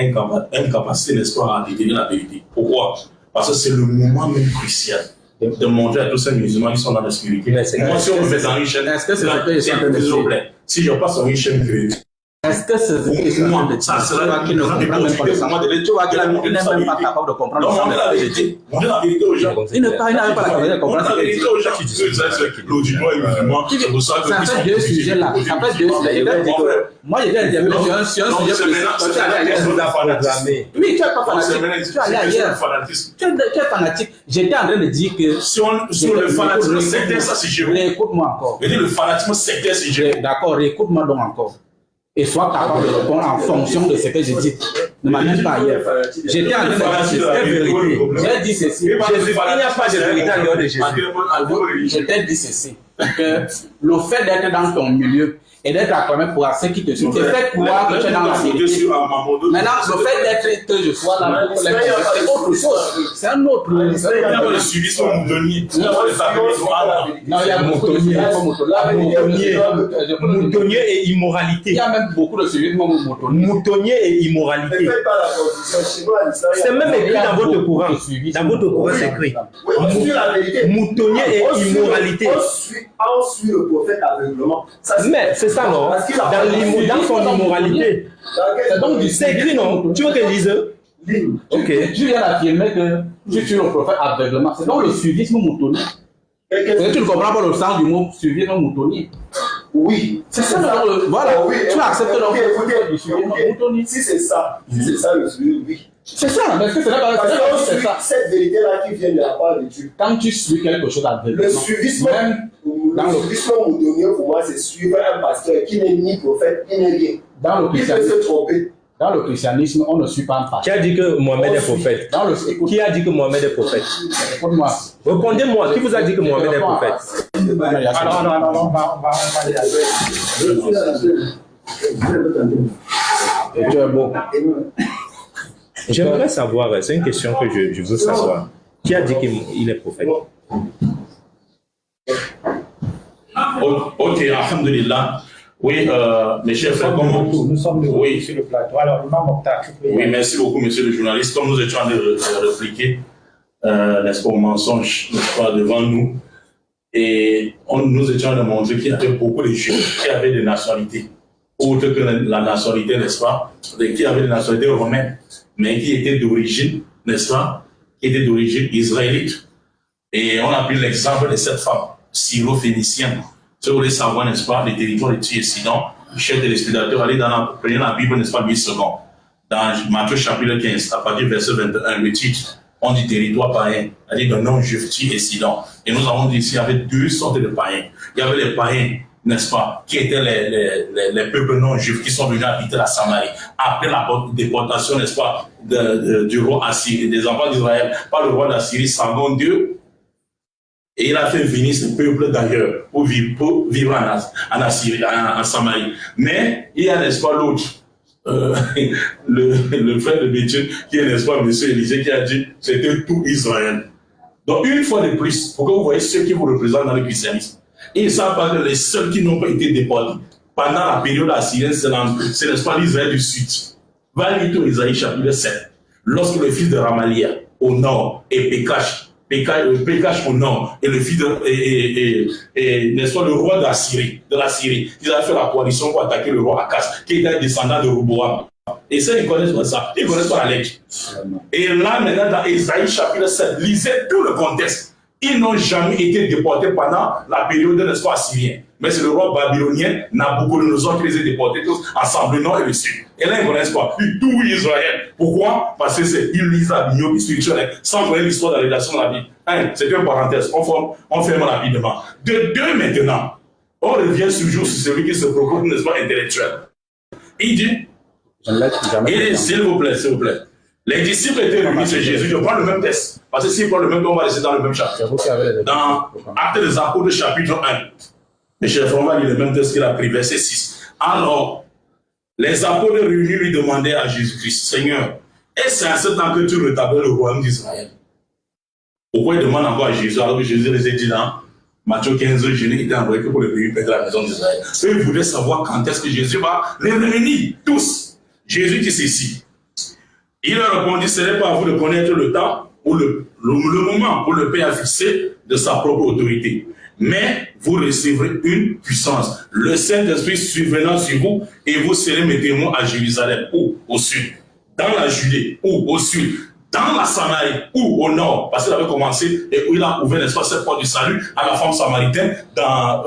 incapacité, n'est-ce pas, à détenir la vérité. Pourquoi? Parce que c'est le moment même crucial de montrer à tous ces musulmans qui sont dans la spiritualité. Moi, si on me met dans une chaîne, est-ce que c'est ce que je suis en train de s'il vous dire? plaît, si je passe sur une chaîne chrétienne, Est-ce que c'est ce que je suis en train de dire? ça sera Qui ne comprend même pas le sens. Tu vois qu'il n'est même pas capable de comprendre le sens de ce que je dis. montrer la vérité aux gens. Il n'a pas la capacité de comprendre Montrer ce la que je dis. vérité aux gens. L'auditoire est musulman, c'est pour ça que... Ça fait deux sujets là. Ça fait deux sujets. Moi, j'ai déjà dit sur un sujet précis. Oui, tu n'es pas fanatique. Tu es allé ailleurs. Tu es fanatique. J'étais en train de dire que. Sur le fanatisme sectaire, ça c'est génial. Réécoute-moi encore. Je dis le fanatisme sectaire, c'est génial. D'accord, réécoute-moi donc encore. Et sois capable de répondre en fonction de ce que je dis. Ne m'amène pas ailleurs. J'étais en train de dire c'est vérité. J'ai dit ceci. Il n'y a pas de vérité en dehors de Jésus. Je t'ai dit ceci. Que le fait d'être dans ton milieu et d'être acclamé pour ceux qui te suivent, te fait croire que tu es dans la vérité. Maintenant, le fait d'être que je sois là pour les c'est autre chose. C'est un autre. Le suivisme moutonnier. Non, il y a moutonnier. Moutonnier et Il immoralité. y a même beaucoup de suivisme moutonnier. Moutonnier et immoralité. C'est même écrit dans votre courant. Dans votre courant, c'est écrit. Moutonnier et immoralité. On suit le prophète aveuglement. Mais c'est ça, non? Dans son immoralité. C'est écrit, non? Tu veux que je dise? Ok. Tu viens d'affirmer que tu tues le prophète aveuglement. C'est donc le suivisme moutonnier. Et tu ne comprends pas le sens du mot suivisme moutonnier. Oui. C'est ça, voilà. Oui, Tu acceptes le écoutez, moutonnier. si c'est ça le suivi, oui. C'est ça, mais est-ce que c'est là Parce c'est qu'on suit ça? cette vérité-là qui vient de la part de Dieu. Quand tu suis quelque chose aveuglement, Le suivisme moutonnier, pour moi, c'est suivre un pasteur qui n'est ni prophète, ni rien. dans le Il peut se tromper. Dans le christianisme, on ne suit pas un Qui pasteur. a dit que Mohamed est prophète? Écoute, Qui a dit que Mohamed est prophète? écoute-moi. Répondez-moi, qui vous a dit que Mohamed est prophète? Alors, on va y aller. Et tu es beau. J'aimerais savoir, c'est une question que je veux savoir. Qui a dit qu'il est prophète? Ok, alhamdulillah. Oui, mes chers frères, comme Nous sommes oui. sur le plateau. Alors, Imam Mokhtar, tu peux y Oui, aller. merci beaucoup, monsieur le journaliste. Comme nous étions en train de répliquer, n'est-ce pas, au mensonge, n'est-ce pas, devant nous, et nous étions en train de montrer qu'il y avait beaucoup de Juifs qui avaient des nationalités, autres que la nationalité, n'est-ce pas, qui avaient des nationalités romaines, mais qui étaient d'origine, n'est-ce pas, qui étaient d'origine israélite. Et on a pris l'exemple de cette femme, syro-phénicienne. Si vous voulez savoir, n'est-ce pas, les territoires de Tyr et Sidon, chers téléspectateurs, allez prenez la Bible, n'est-ce pas, 8 secondes. Dans Matthieu chapitre 15, à partir du verset 21, le titre, on dit territoire païen, c'est-à-dire de non-juif, Tyr et Sidon. Et nous avons dit ici, il y avait deux sortes de païens. Il y avait les païens, n'est-ce pas, qui étaient les peuples non-juifs qui sont venus habiter la Samarie. Après la déportation, n'est-ce pas, du roi Assyrie, des enfants d'Israël, par le roi d'Assyrie, Sargon II. Et il a fait venir ce peuple d'ailleurs pour vivre en Assyrie, en Samarie. Mais il y a, n'est-ce pas, l'autre, le frère de Béthune, qui est, n'est-ce pas, M. Élisée, qui a dit c'était tout Israël. Donc, une fois de plus, pour que vous voyez ceux qui vous représentent dans le christianisme, ils ne savent pas que les seuls qui n'ont pas été déportés pendant la période assyrienne, c'est, n'est-ce pas, l'Israël du Sud. Va lire tout Isaïe chapitre 7. Lorsque le fils de Ramalia, au nord, et Pékash au nord, et le fils de, n'est-ce pas, le roi de la Syrie, ils avaient fait la coalition pour attaquer le roi Akas, qui était un descendant de Roboam. Et ça, ils connaissent pas ça, ils connaissent pas la lettre. Et là, maintenant, dans Isaïe chapitre 7, lisez tout le contexte. Ils n'ont jamais été déportés pendant la période, n'est-ce pas, assyrien. Mais c'est le roi babylonien, Nabucodonosor, qui les a déportés tous ensemble, le nord et le sud. Et là, ils ne connaissent pas tout Israël. Pourquoi? Parce que c'est une liste d'abignon spirituelle, sans connaître l'histoire de la rédaction de la Bible. C'est une parenthèse, on ferme rapidement. De deux maintenant, on revient toujours sur celui qui se procure, n'est-ce pas, intellectuel. Il dit, s'il vous plaît, Les disciples étaient réunis chez Jésus. Je prends le même texte. Parce que s'ils prennent le même texte, on va rester dans le même chapitre. Dans Actes des Apôtres, chapitre 1. Et chef, on va lire le même texte qu'il a pris, verset 6. Alors, les apôtres réunis lui demandaient à Jésus-Christ, Seigneur, est-ce à ce temps que tu rétablis le royaume d'Israël? Pourquoi ils demandent encore à Jésus alors que Jésus les a dit dans Matthieu 15, je n'ai été envoyé que pour le pays de la maison d'Israël. Eux, ils voulaient savoir quand est-ce que Jésus va les réunir, tous. Jésus dit ceci. Il leur répondit, ce n'est pas à vous de connaître le temps ou le moment où le Père a fixé de sa propre autorité. Mais vous recevrez une puissance. Le Saint-Esprit survenant sur vous et vous serez mes témoins à Jérusalem ou au sud, dans la Judée ou au sud, dans la Samarie ou au nord, parce qu'il avait commencé et où il a ouvert l'espace cette porte du salut à la femme samaritaine dans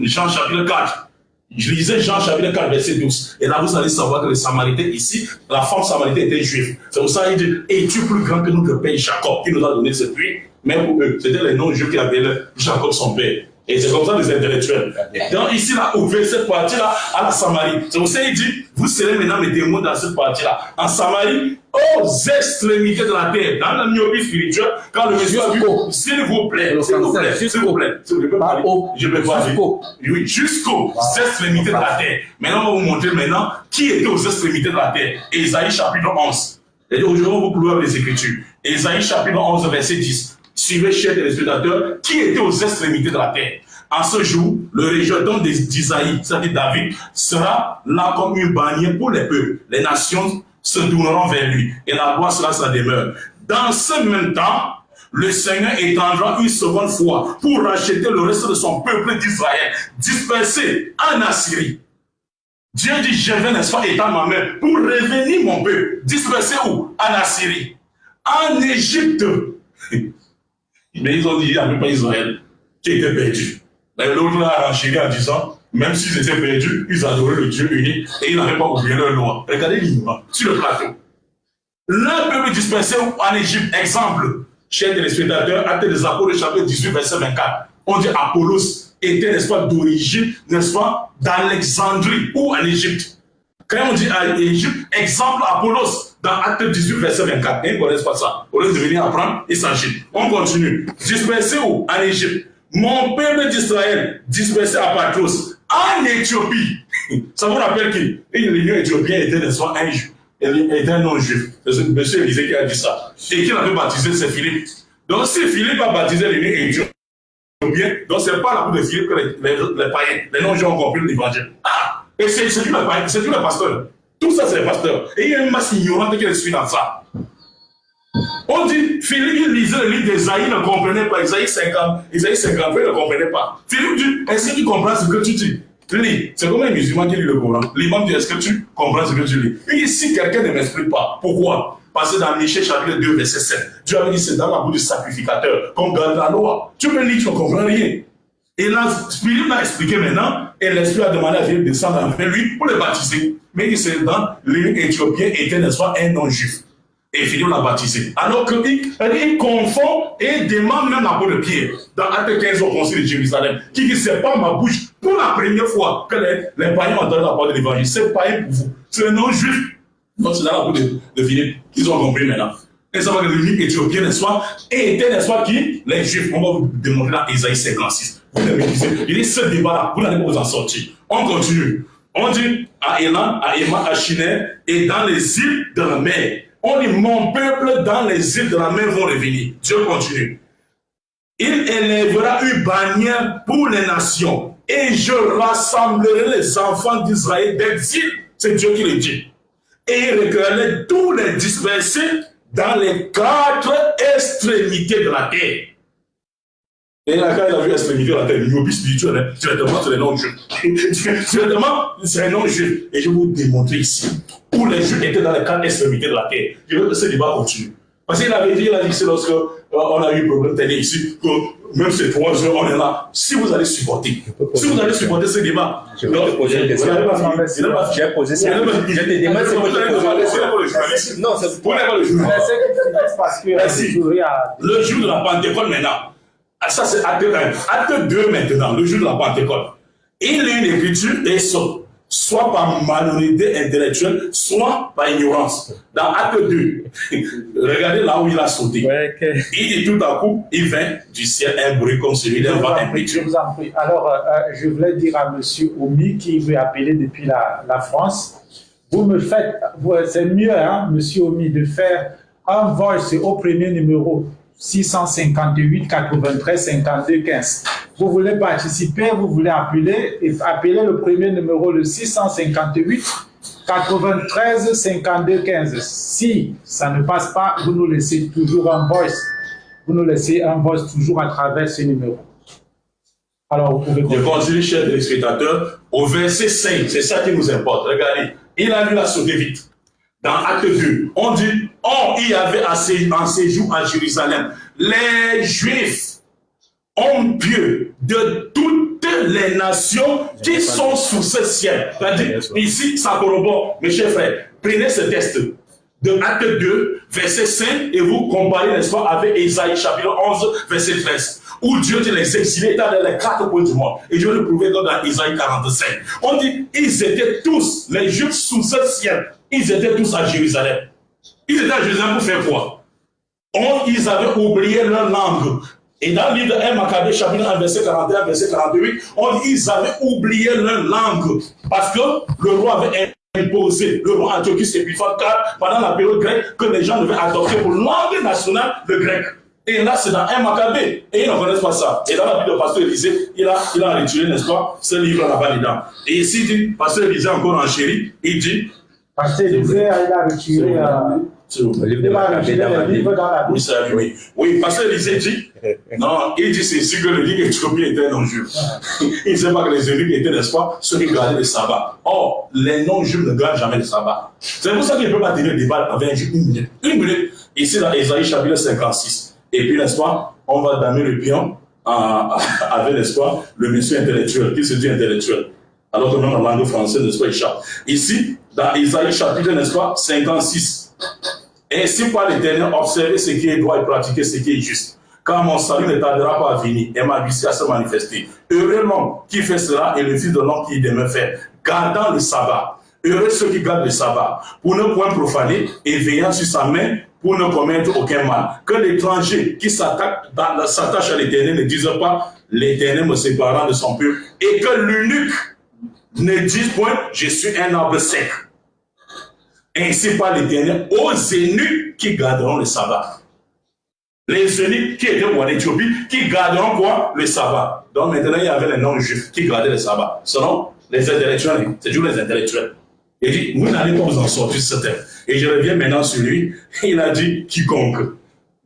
Jean chapitre 4. Je lisais Jean chapitre 4 verset 12. Et là vous allez savoir que les Samaritains ici, la femme samaritaine était juive. C'est pour ça qu'il dit, es-tu plus grand que notre père Jacob qui nous a donné cette pluie? Mais pour eux, c'était les non-juifs qui appelaient Jacob son père. Et c'est comme ça les intellectuels. Donc ici, il a ouvert cette partie-là à la Samarie. C'est pour ça qu'il dit, vous serez maintenant mes témoins dans cette partie-là. En Samarie, aux extrémités de la terre, dans la myopie spirituelle, quand le monsieur a vu, s'il vous plaît, s'il vous plaît, s'il vous plaît, je peux parler, je peux parler. Oui, jusqu'aux extrémités de la terre. Maintenant, on va vous montrer maintenant qui était aux extrémités de la terre. Ésaïe chapitre 11. Et aujourd'hui, on va vous prouver les Écritures. Ésaïe chapitre 11, verset 10. Suivez, chers téléspectateurs, qui était aux extrémités de la terre. En ce jour, le rejeton d'Isaïe, c'est-à-dire David, sera là comme une bannière pour les peuples. Les nations se tourneront vers lui et la gloire sera sa demeure. Dans ce même temps, le Seigneur étendra une seconde fois pour racheter le reste de son peuple d'Israël, dispersé en Assyrie. Dieu dit, je viens, n'est-ce pas, étendre ma main pour revenir mon peuple. Dispersé où? En Assyrie. En Égypte. Mais ils ont dit, il n'y avait pas Israël qui était perdu. Mais l'autre a renchéri en disant, même s'ils étaient perdus, ils adoraient le Dieu unique et ils n'avaient pas oublié leur loi. Regardez l'image sur le plateau. Le peuple dispersé en Égypte, exemple, chers téléspectateurs, Actes des Apôtres, chapitre 18, verset 24. On dit Apollos était, n'est-ce pas, d'origine, n'est-ce pas, d'Alexandrie ou en Égypte. Quand on dit à Égypte, exemple Apollos, dans Acte 18, verset 24. Ils ne connaissent pas ça. Au lieu de venir apprendre, il s'agit. On continue. Dispersé où? En Égypte. Mon peuple d'Israël, dispersé à Patros, en Éthiopie. Ça vous rappelle qui? L'Union éthiopienne était, n'est-ce pas, était un non-juif. C'est M. Élisée qui a dit ça. Et qui l'avait baptisé, c'est Philippe. Donc si Philippe a baptisé l'Union éthiopienne, donc c'est pas la bout de Philippe que les païens, les non-juifs ont compris l'évangile. Ah! Et c'est tous les pasteurs. Tout ça, c'est les pasteurs. Et il y a une masse ignorante qui les suit dans ça. On dit, Philippe, il lisait le livre d'Esaïe, ne comprenait pas. Isaïe 50, il ne comprenait pas. Philippe dit, est-ce que tu comprends ce que tu dis? Lis. C'est comme un musulman qui lit le Coran. L'imam dit, est-ce que tu comprends ce que tu lis? Il dit, si quelqu'un ne m'explique pas, pourquoi? Parce que dans Michée chapitre 2, verset 7, Dieu avait dit, c'est dans la bouche du sacrificateur qu'on garde la loi. Tu peux lire, tu ne comprends rien. Et là, Philippe l'a expliqué maintenant, et l'Esprit a demandé à Philippe de descendre avec lui pour le baptiser. Mais il c'est dans l'Union éthiopienne était, n'est-ce pas, un non-juif. Et Philippe l'a baptisé. Alors qu'il confond et demande même la peau de Pierre. Dans Acte 15 au concile de Jérusalem, qui dit, c'est pas ma bouche, pour la première fois que les païens ont entendu la parole de l'évangile. C'est païen pour vous. C'est un non-juif. Donc c'est dans la peau de Philippe qu'ils ont compris maintenant. Et ça va que l'Union éthiopienne, n'est-ce pas, et était, n'est-ce pas, qui? Les juifs. On va vous démontrer dans Isaïe 56. Il dit, ce débat-là, vous n'allez pas vous en sortir. On continue. On dit à Élan, à Éma, à Chiner, et dans les îles de la mer. On dit, mon peuple dans les îles de la mer vont revenir. Dieu continue. Il élèvera une bannière pour les nations. Et je rassemblerai les enfants d'Israël d'exil. C'est Dieu qui le dit. Et il recueillerait tous les dispersés dans les 4 extrémités de la terre. Et là, quand il a vu l'extrémité de la terre, une spirituelle, directement, c'est les non-juifs. Directement, c'est les non-juifs. Et je vais vous démontrer ici où les juifs étaient dans les 4 extrémités de la terre. Je veux que ce débat continue. Parce qu'il avait dit, c'est lorsque on a eu un problème télé ici, que même ces 3 heures, on est là. Si vous allez supporter, ce débat, je vais te poser une question. Je vais poser ça. Je te demande si vous allez poser. Non, c'est pour le jour. Le jour de la Pentecôte maintenant. Ça, c'est acte 1. Acte 2 maintenant, le jour de la Pentecôte. Il lit une écriture et saute. soit par malhonnêteté intellectuelle, soit par ignorance. Dans Acte 2, regardez là où il a sauté. Ouais, okay. Il dit tout à coup, il vint du ciel un bruit comme celui d'un vent impétueux. Je vous en prie. Alors, je voulais dire à M. Omi, qui veut appeler depuis la France, vous me faites, c'est mieux, hein, M. Omi, de faire un voice au premier numéro 658 93 52 15. Vous voulez participer, vous voulez appeler, et appelez le premier numéro, le 658 93 52 15. Si ça ne passe pas, vous nous laissez toujours un voice. Vous nous laissez un voice toujours à travers ce numéro. Alors, vous pouvez... Je continue, chers téléspectateurs, au verset 5, c'est ça qui nous importe. Regardez, il a lu la sauter vite. Dans Acte 2, on dit, oh, il y avait en séjour à Jérusalem les Juifs, hommes pieux de toutes les nations qui sont sous ce ciel. C'est-à-dire, ici, ça corrobore, mes chers frères, prenez ce texte de Acte 2, verset 5, et vous comparez, n'est-ce pas, avec Isaïe, chapitre 11, verset 13. Où Dieu dit les exilés étaient dans les 4 coins du monde. Et je vais le prouver dans Isaïe 45. On dit, ils étaient tous, les Juifs sous ce ciel, ils étaient tous à Jérusalem. Ils étaient à Jérusalem pour faire quoi? Ils avaient oublié leur langue. Et dans le livre de 1 Maccabée, chapitre 1, verset 41, verset 48, on dit, ils avaient oublié leur langue. Parce que le roi avait imposé, le roi Antiochus Épiphane, car pendant la période grecque, que les gens devaient adopter pour langue nationale le grec. Et là, c'est dans 1 Maccabée. Et ils ne connaissent pas ça. Et dans la Bible de Pasteur Élisée, il a retiré, n'est-ce pas, ce livre là-bas dedans. Et ici, il dit, Pasteur Élisée encore en chéri, il dit, Pasteur Élisée, il a retiré le livre de Maccabée dans la Bible. Oui, oui, Pasteur Élisée dit, non, il dit c'est sûr que le livre d'Éthiopie était non-juif. Il ne sait pas que les eunuques étaient, n'est-ce pas, ceux qui gardaient le sabbat. Or, les non-juifs ne gardent jamais le sabbat. C'est pour ça qu'il ne peut pas tenir le débat avec un juif une minute. Une minute. Ici, dans Isaïe chapitre 56. Et puis, n'est-ce pas, on va damer le pion avec, n'est-ce pas, le monsieur intellectuel, qui se dit intellectuel. Alors que même la langue française, n'est-ce pas, échappe. Ici, dans Isaïe chapitre, n'est-ce pas, 56. Ainsi par l'Éternel, observez ce qui est droit et pratiquez ce qui est juste. Car mon salut ne tardera pas à venir et ma justice à se manifester. Heureux l'homme qui fait cela et le fils de l'homme qui demeure fait, gardant le sabbat. Heureux ceux qui gardent le sabbat, pour ne point profaner et veillant sur sa main, pour ne commettre aucun mal. Que l'étranger qui s'attache à l'Éternel ne dise pas, l'Éternel me séparera de son peuple, et que l'eunuque ne dise point, je suis un arbre sec. Ainsi par l'Éternel aux eunuques qui garderont le sabbat. Les eunuques qui étaient en Éthiopie, qui garderont quoi? Le sabbat. Donc maintenant, il y avait les non-juifs qui gardaient le sabbat. Selon les intellectuels, c'est toujours les intellectuels. Il dit, vous n'allez pas vous en sortir sur cette terre. Et je reviens maintenant sur lui. Il a dit quiconque.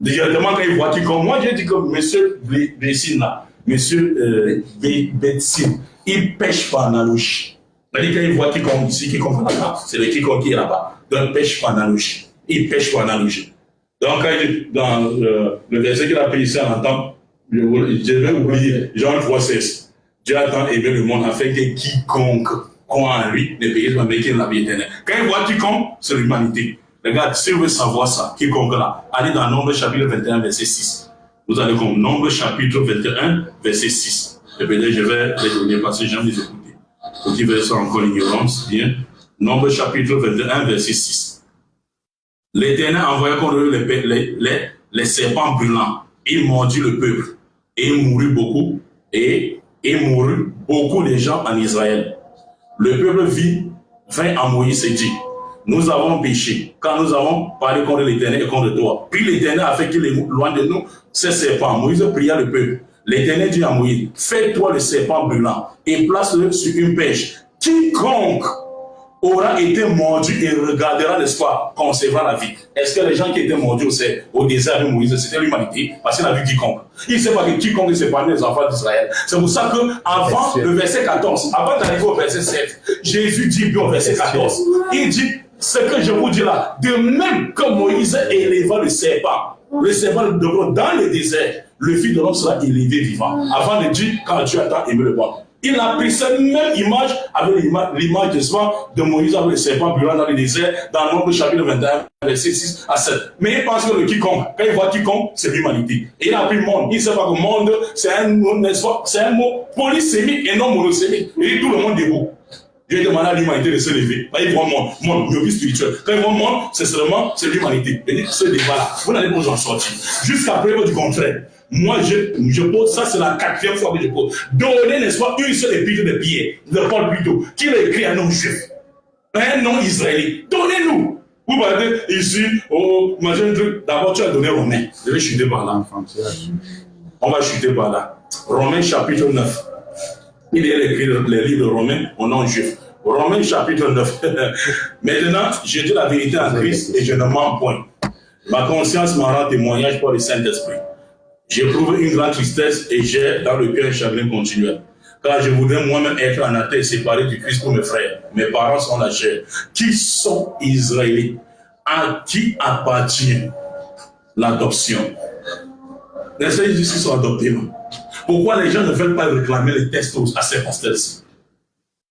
Directement quand il voit quiconque, moi j'ai dit que monsieur Bessine là, monsieur Bessine, il pêche par analogie. C'est-à-dire quand il voit quiconque ici, quiconque là-bas, c'est le quiconque qui est là-bas. Donc pêche par analogie. Il pêche par analogie. Donc dans le verset qu'il a pris ici en entend, je vais oublier, Jean 3,16. Dieu a tant aimé le monde afin que quiconque croit en lui ne périsse pas, mais qu'il ait la vie éternelle. Quand il voit quiconque, c'est l'humanité. Regarde, si vous voulez savoir ça, quiconque là, allez dans Nombre chapitre 21, verset 6. Vous allez comme Nombre chapitre 21, verset 6. Et peut-être je vais les donner parce que j'aime les écouter. Pour qu'ils veulent encore l'ignorance, bien. Nombre chapitre 21, verset 6. L'Éternel envoya contre eux les serpents brûlants. Il mordit le peuple. Et il mourut beaucoup. Et il mourut beaucoup de gens en Israël. Le peuple vint à Moïse et dit, nous avons péché, quand nous avons parlé contre l'Éternel et contre toi. Puis l'Éternel a fait qu'il éloigne de nous ces serpents. Moïse pria le peuple. L'Éternel dit à Moïse, fais-toi le serpent brûlant et place-le sur une pêche. Quiconque aura été mordu et regardera, n'est-ce pas, concevra la vie. Est-ce que les gens qui étaient mordus au désert de Moïse, c'était l'humanité? Parce qu'il a vu quiconque. Il ne sait pas que quiconque s'est parmi les enfants d'Israël. C'est pour ça que avant le verset 14, avant d'arriver au verset 7, Jésus dit bien au verset 14, il dit, ce que je vous dis là, de même que Moïse éleva le serpent de dans le désert, le Fils de l'homme sera élevé vivant. Avant de dire, quand Dieu a tant aimé le monde. Il a pris cette même image avec l'image de Moïse avec le serpent brûlant dans le désert, dans Nombre chapitre 21, verset 6 à 7. Mais il pense que le quiconque, quand il voit quiconque, c'est l'humanité. Et il a pris monde. Il ne sait pas que monde, c'est un mot, n'est-ce pas? C'est un mot polysémique et non monosémique. Et tout le monde debout. Dieu demande à l'humanité de se lever. Ils vont monde, mieux spirituel. Quand ils vont monde, c'est seulement l'humanité. Ce débat-là, vous n'allez pas en sortir. Jusqu'à preuve du contraire. Moi, je pose ça, c'est la 4e fois que je pose. Donnez, n'est-ce pas, une seule épître de Pierre, de Paul plutôt, qui l'a écrit à un nom juif, un nom israélien. Donnez-nous. Vous parlez ici, oh, imaginez un truc, d'abord tu as donné Romain. Je vais chuter par là. On va chuter par là. Romains chapitre 9. Il est écrit les livres de Romains au nom juif. Romains chapitre 9. Maintenant, je dis la vérité en Christ et je ne mens point. Ma conscience m'en rend témoignage par le Saint-Esprit. J'éprouve une grande tristesse et j'ai dans le cœur un chagrin continuel. Car je voudrais moi-même être en athée séparé du Christ pour mes frères. Mes parents sont la chair. Qui sont Israélites? À qui appartient l'adoption? N'est-ce pas qu'ils sont adoptés, non? Pourquoi les gens ne veulent pas réclamer les textes à ces pasteurs-ci?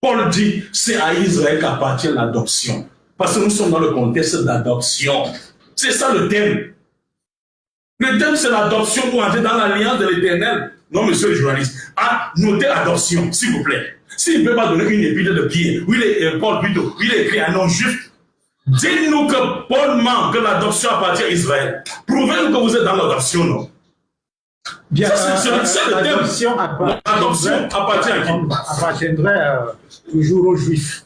Paul dit, c'est à Israël qu'appartient l'adoption. Parce que nous sommes dans le contexte d'adoption. C'est ça le thème. Le thème, c'est l'adoption pour entrer dans l'alliance de l'Éternel. Non, monsieur le journaliste. Ah, notez adoption, s'il vous plaît. S'il ne peut pas donner une épître de Pierre, Paul plutôt, il est écrit un nom juif. Dites-nous que Paul ment que l'adoption appartient à Israël. Prouvez-nous que vous êtes dans l'adoption, non? Bien, c'est le thème. L'adoption appartient à qui? Appartiendrait toujours aux Juifs.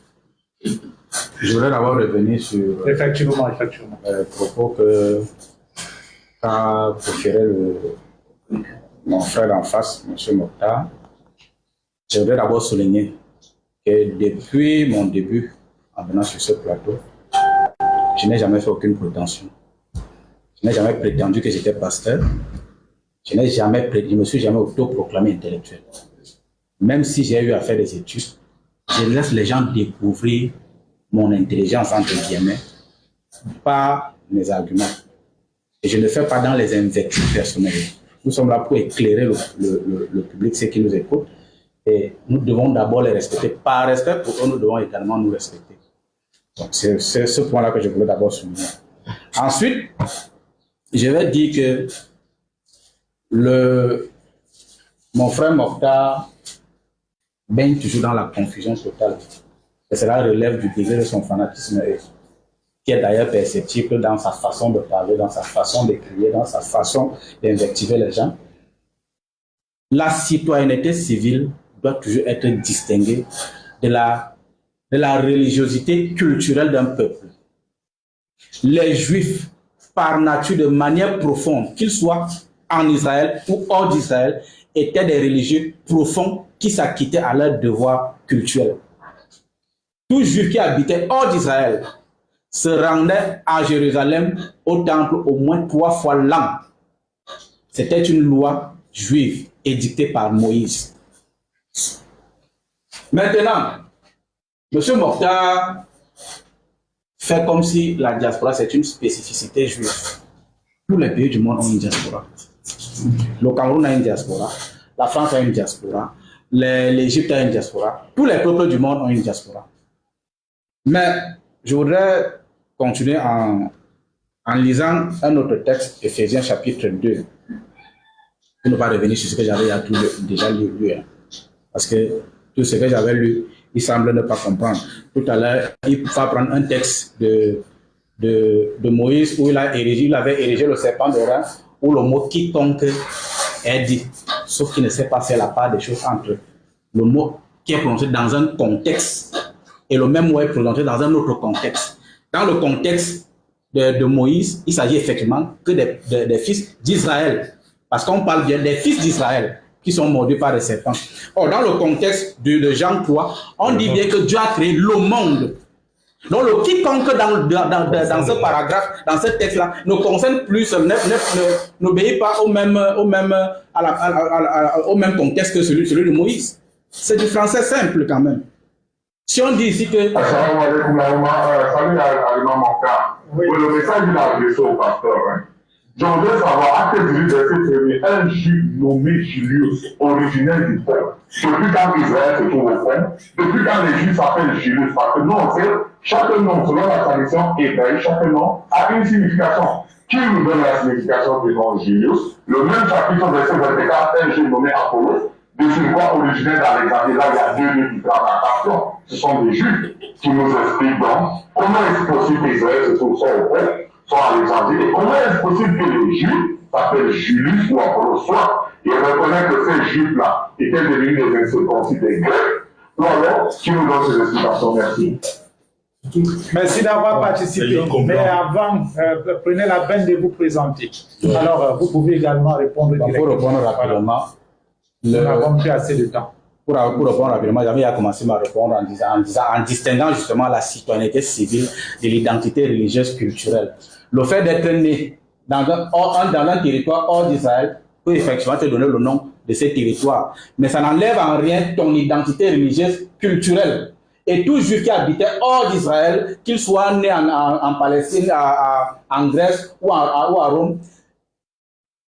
Je voudrais d'abord revenir sur Effectivement. le propos que a préféré mon frère d'en face, M. Mokhtar. Je voudrais d'abord souligner que depuis mon début en venant sur ce plateau, je n'ai jamais fait aucune prétention. Je n'ai jamais prétendu que j'étais pasteur. Je ne me suis jamais autoproclamé intellectuel. Même si j'ai eu à faire des études, je laisse les gens découvrir mon intelligence, entre guillemets, par mes arguments. Et je ne le fais pas dans les invectives personnelles. Nous sommes là pour éclairer le public, ceux qui nous écoutent. Et nous devons d'abord les respecter. Par respect pour eux, nous devons également nous respecter. Donc, c'est ce point-là que je voulais d'abord souligner. Ensuite, je vais dire que mon frère Mokhtar baigne toujours dans la confusion totale. Et cela relève du degré de son fanatisme, qui est d'ailleurs perceptible dans sa façon de parler, dans sa façon de crier, dans sa façon d'invectiver les gens. La citoyenneté civile doit toujours être distinguée de la religiosité culturelle d'un peuple. Les Juifs, par nature, de manière profonde, qu'ils soient en Israël ou hors d'Israël, étaient des religieux profonds qui s'acquittaient à leur devoir culturel. Tout Juif qui habitait hors d'Israël se rendait à Jérusalem au temple au moins 3 fois l'an. C'était une loi juive édictée par Moïse. Maintenant, M. Mokhtar fait comme si la diaspora c'est une spécificité juive. Tous les pays du monde ont une diaspora. Le Cameroun a une diaspora, la France a une diaspora, l'Égypte a une diaspora. Tous les peuples du monde ont une diaspora. Mais je voudrais continuer en lisant un autre texte, Éphésiens chapitre 2. Pour ne pas revenir sur ce que j'avais déjà lu. Hein. Parce que tout ce que j'avais lu, il semble ne pas comprendre. Tout à l'heure, il va prendre un texte de Moïse où il avait érigé le serpent de rein, où le mot quiconque est dit. Sauf qu'il ne sait pas faire la part des choses entre le mot qui est prononcé dans un contexte et le même mot est prononcé dans un autre contexte. Dans le contexte de Moïse, il s'agit effectivement que des fils d'Israël. Parce qu'on parle bien des fils d'Israël qui sont mordus par les serpents. Or, dans le contexte de Jean 3, on dit bien que Dieu a créé le monde. Donc, le quiconque dans ce paragraphe, dans ce texte-là, ne concerne plus, n'obéit pas au même contexte que celui de Moïse. C'est du français simple quand même. Si on dit ici que... Salut à l'imam Mokhtar. Oui. Le message il a adressé au pasteur. Hein. Je voudrais savoir, à quel moment verset un juif nommé Julius, originaire du peuple, depuis quand Israël se trouve au fond, depuis quand les juifs s'appellent Julius, parce que nous on sait, chaque nom, selon la tradition hébraïque, chaque nom a une signification. Qui nous donne la signification du nom Julius? Le même chapitre, verset 24, un juif nommé Apollos, de surcroît originaires d'Alexandrie. Là, il y a deux différentes attention. Ce sont des Juifs qui nous expliquent donc comment est-ce possible qu'Israël se trouve soit au peuple, soit à Alexandrie, et comment est-ce possible que les Juifs s'appellent Julius ou Apollos soit, et reconnaît que ces Juifs-là étaient devenus des incirconcis des Grecs. Alors, qui nous donne ces explications? Merci. Merci d'avoir participé. Mais avant, prenez la peine de vous présenter. Alors, vous pouvez également répondre directement. Pour répondre rapidement, nous n'avons plus assez de temps. Pour répondre rapidement, j'avais commencé à répondre en distinguant justement la citoyenneté civile de l'identité religieuse culturelle. Le fait d'être né dans un territoire hors d'Israël peut effectivement te donner le nom de ce territoire. Mais ça n'enlève en rien ton identité religieuse culturelle. Et tout juif qui habitait hors d'Israël, qu'il soit né en Palestine, en Grèce ou à Rome,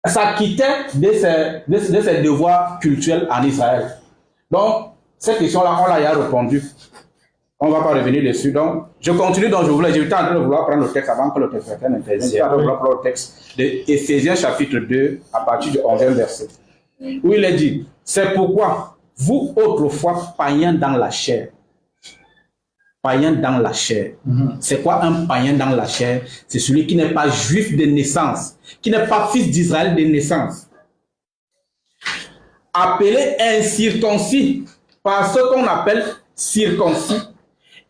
s'acquittait de ses devoirs culturels en Israël. Donc, cette question-là, on l'a déjà répondu. On ne va pas revenir dessus. Donc, je continue. Donc, j'étais en train de vouloir prendre le texte avant que le texte n'intervienne. J'étais en train de vouloir prendre le texte de Éphésiens chapitre 2, à partir du 11e verset. Où il est dit, c'est pourquoi vous, autrefois, païens dans la chair. Païen dans la chair. C'est quoi un païen dans la chair? C'est celui qui n'est pas juif de naissance, qui n'est pas fils d'Israël de naissance. Appelé incirconcis par ce qu'on appelle circoncis,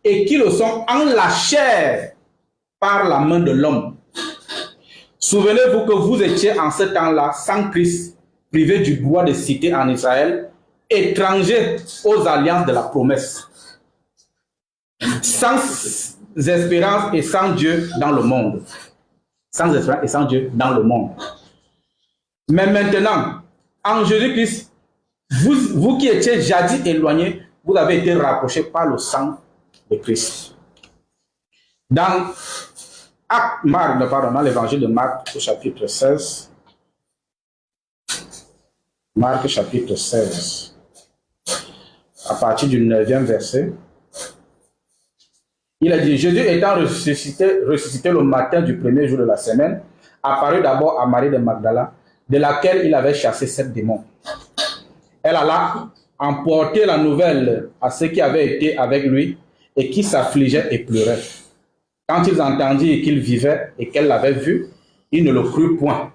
et qui le sont en la chair par la main de l'homme. Souvenez-vous que vous étiez en ce temps-là sans Christ, privés du droit de cité en Israël, étrangers aux alliances de la promesse, sans espérance et sans Dieu dans le monde. Sans espérance et sans Dieu dans le monde. Mais maintenant, en Jésus-Christ, vous qui étiez jadis éloignés, vous avez été rapprochés par le sang de Christ. Dans l'évangile de Marc, au chapitre 16, Marc chapitre 16, à partir du 9e verset, il a dit, Jésus étant ressuscité le matin du premier jour de la semaine, apparut d'abord à Marie de Magdala, de laquelle il avait chassé 7 démons. Elle alla emporter la nouvelle à ceux qui avaient été avec lui et qui s'affligeaient et pleuraient. Quand ils entendirent qu'il vivait et qu'elle l'avait vu, ils ne le crurent point.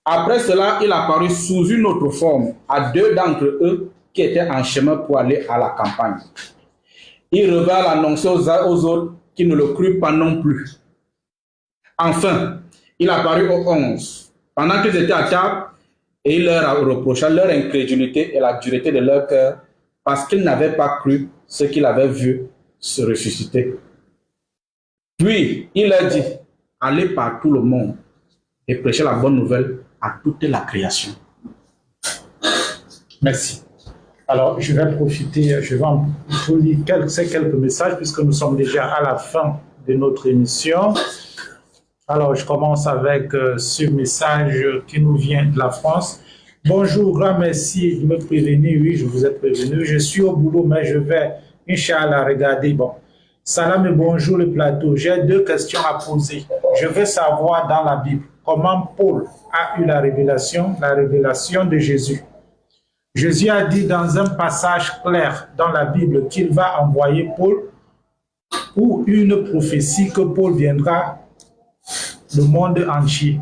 Après cela, il apparut sous une autre forme à 2 d'entre eux qui étaient en chemin pour aller à la campagne. Il revint l'annoncer aux autres qui ne le crurent pas non plus. Enfin, il apparut aux 11, pendant qu'ils étaient à table, et il leur reprocha leur incrédulité et la dureté de leur cœur, parce qu'ils n'avaient pas cru ce qu'ils avaient vu se ressusciter. Puis, il leur dit, allez par tout le monde et prêchez la bonne nouvelle à toute la création. Merci. Alors, je vais profiter, je vais vous lire quelques messages puisque nous sommes déjà à la fin de notre émission. Alors, je commence avec ce message qui nous vient de la France. Bonjour, grand merci de me prévenir. Oui, je vous ai prévenu. Je suis au boulot, mais je vais, Inch'Allah, regarder. Bon, salam et bonjour le plateau. J'ai 2 questions à poser. Je veux savoir dans la Bible comment Paul a eu la révélation de Jésus. Jésus a dit dans un passage clair dans la Bible qu'il va envoyer Paul ou une prophétie que Paul viendra le monde entier.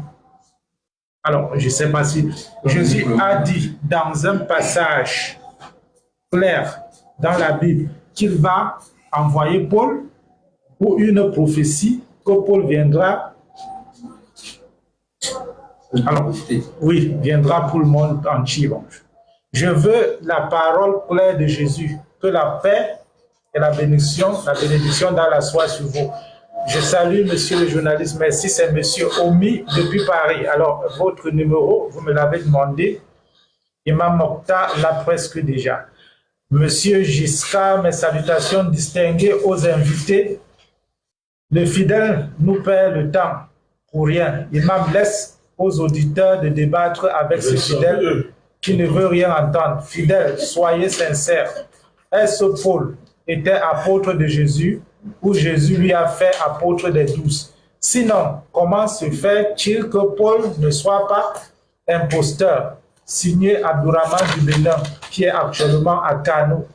Alors, je ne sais pas si Jésus a dit dans un passage clair dans la Bible qu'il va envoyer Paul ou une prophétie que Paul viendra. Alors, oui, viendra pour le monde entier. Bon. Je veux la parole claire de Jésus, que la paix et la bénédiction d'Allah soit sur vous. Je salue monsieur le journaliste, merci, c'est monsieur Omi depuis Paris. Alors, votre numéro, vous me l'avez demandé. Imam Mokhtar l'a presque déjà. Monsieur Giscard, mes salutations distinguées aux invités. Le fidèle nous perd le temps pour rien. Imam laisse aux auditeurs de débattre avec ce fidèle qui ne veut rien entendre. Fidèle, soyez sincères. Est-ce que Paul était apôtre de Jésus ou Jésus lui a fait apôtre des 12? Sinon, comment se fait-il que Paul ne soit pas imposteur? signé Abdourahmane du Bénin, qui est actuellement à Kano.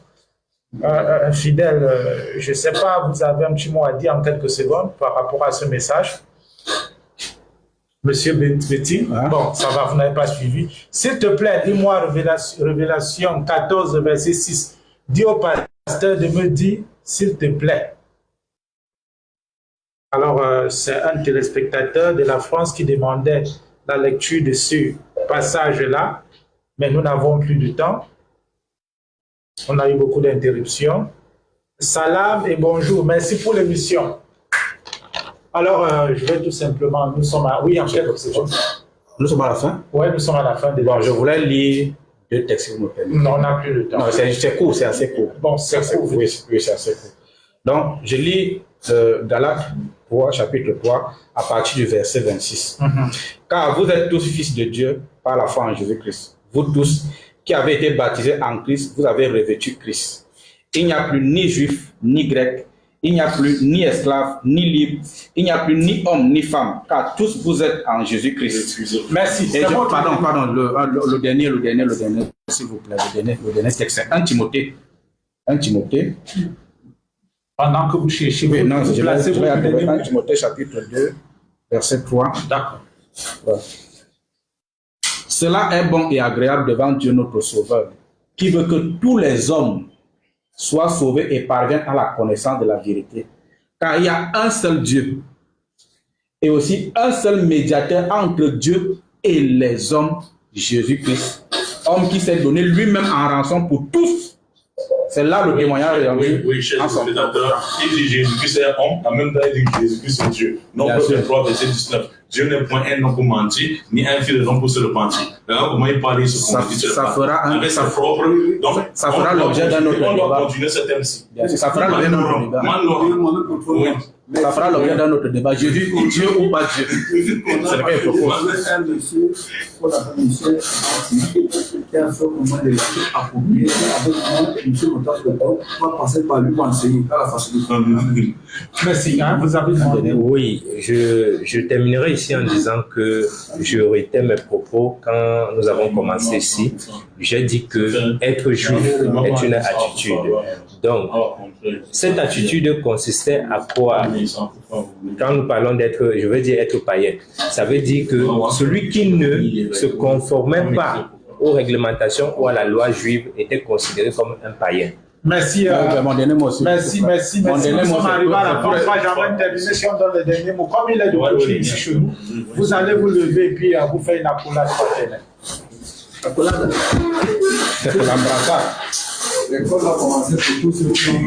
Un fidèle, je ne sais pas, vous avez un petit mot à dire en quelques secondes par rapport à ce message. Monsieur Betty, bon, ça va, vous n'avez pas suivi. S'il te plaît, dis-moi Révélation 14, verset 6. Dis au pasteur de me dire, s'il te plaît. Alors, c'est un téléspectateur de la France qui demandait la lecture de ce passage-là, mais nous n'avons plus de temps. On a eu beaucoup d'interruptions. Salam et bonjour, merci pour l'émission. Alors, je vais tout simplement, nous sommes à... Oui, en fait, Nous sommes à la fin. Oui, nous sommes à la fin de Bon, je voulais lire 2 textes, si vous me permettez. Non, on n'a plus de temps. Non, c'est court, c'est assez court. Bon, c'est court. Oui, c'est assez court. Donc, je lis Galates 3, chapitre 3, à partir du verset 26. Car vous êtes tous fils de Dieu par la foi en Jésus-Christ. Vous tous qui avez été baptisés en Christ, vous avez revêtu Christ. Il n'y a plus ni juif, ni grec, il n'y a plus ni esclave, ni libre, il n'y a plus ni homme, ni femme, car tous vous êtes en Jésus-Christ. Merci. Pardon, le dernier, s'il vous plaît, le dernier texte, c'est 1 Timothée. 1 Timothée. Pendant que vous cherchez, oui, non, je vais à 1 Timothée, chapitre 2, verset 3. D'accord. Ouais. Cela est bon et agréable devant Dieu notre Sauveur, qui veut que tous les hommes soient sauvés et parviennent à la connaissance de la vérité. Car il y a un seul Dieu et aussi un seul médiateur entre Dieu et les hommes, Jésus-Christ, homme qui s'est donné lui-même en rançon pour tous. C'est là le témoignage. Oui, cher spectateur, il dit Jésus-Christ est homme, en même temps il dit que Jésus-Christ est Dieu. Non, Prophète 3, verset 19. Dieu n'est point un homme pour mentir, ni un fils de homme pour se repentir. Alors, comment il parle, il se convertit sur le ça fera l'objet d'un autre débat. On doit continuer ce thème-ci. Ça fera l'objet d'un autre débat. Ça fera l'objet d'un autre débat. Jésus est Dieu ou pas Dieu. Ce n'est pas un propos. Un monsieur, qu'on appelle monsieur, qui a fait au moment de l'étude appropriée, avec moi, monsieur Motas de Pau, on va passer par lui pour enseigner, pas la facilité. Merci, vous avez demandé. Oui, je terminerai ici en disant que je réitère mes propos quand nous avons commencé ici. J'ai dit que être juif est une attitude. Donc, cette attitude consistait à quoi? Quand nous parlons d'être, je veux dire être païen, ça veut dire que celui qui ne se conformait pas aux réglementations ou à la loi juive était considéré comme un païen. Merci. Merci. Nous sommes arrivés à la fin. J'aimerais terminer si on donne le dernier mot. Comme il est de coutume ici chez nous, vous allez vous lever et puis vous faire une accolade fraternelle. Accolade. L'embrassade. L'école va commencer pour tous ceux qui ont tout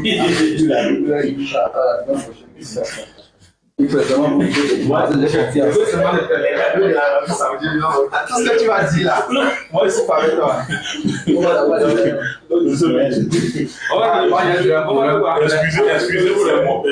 ce que tu vas dire là, moi je suis pas avec toi. Excusez-moi les mots.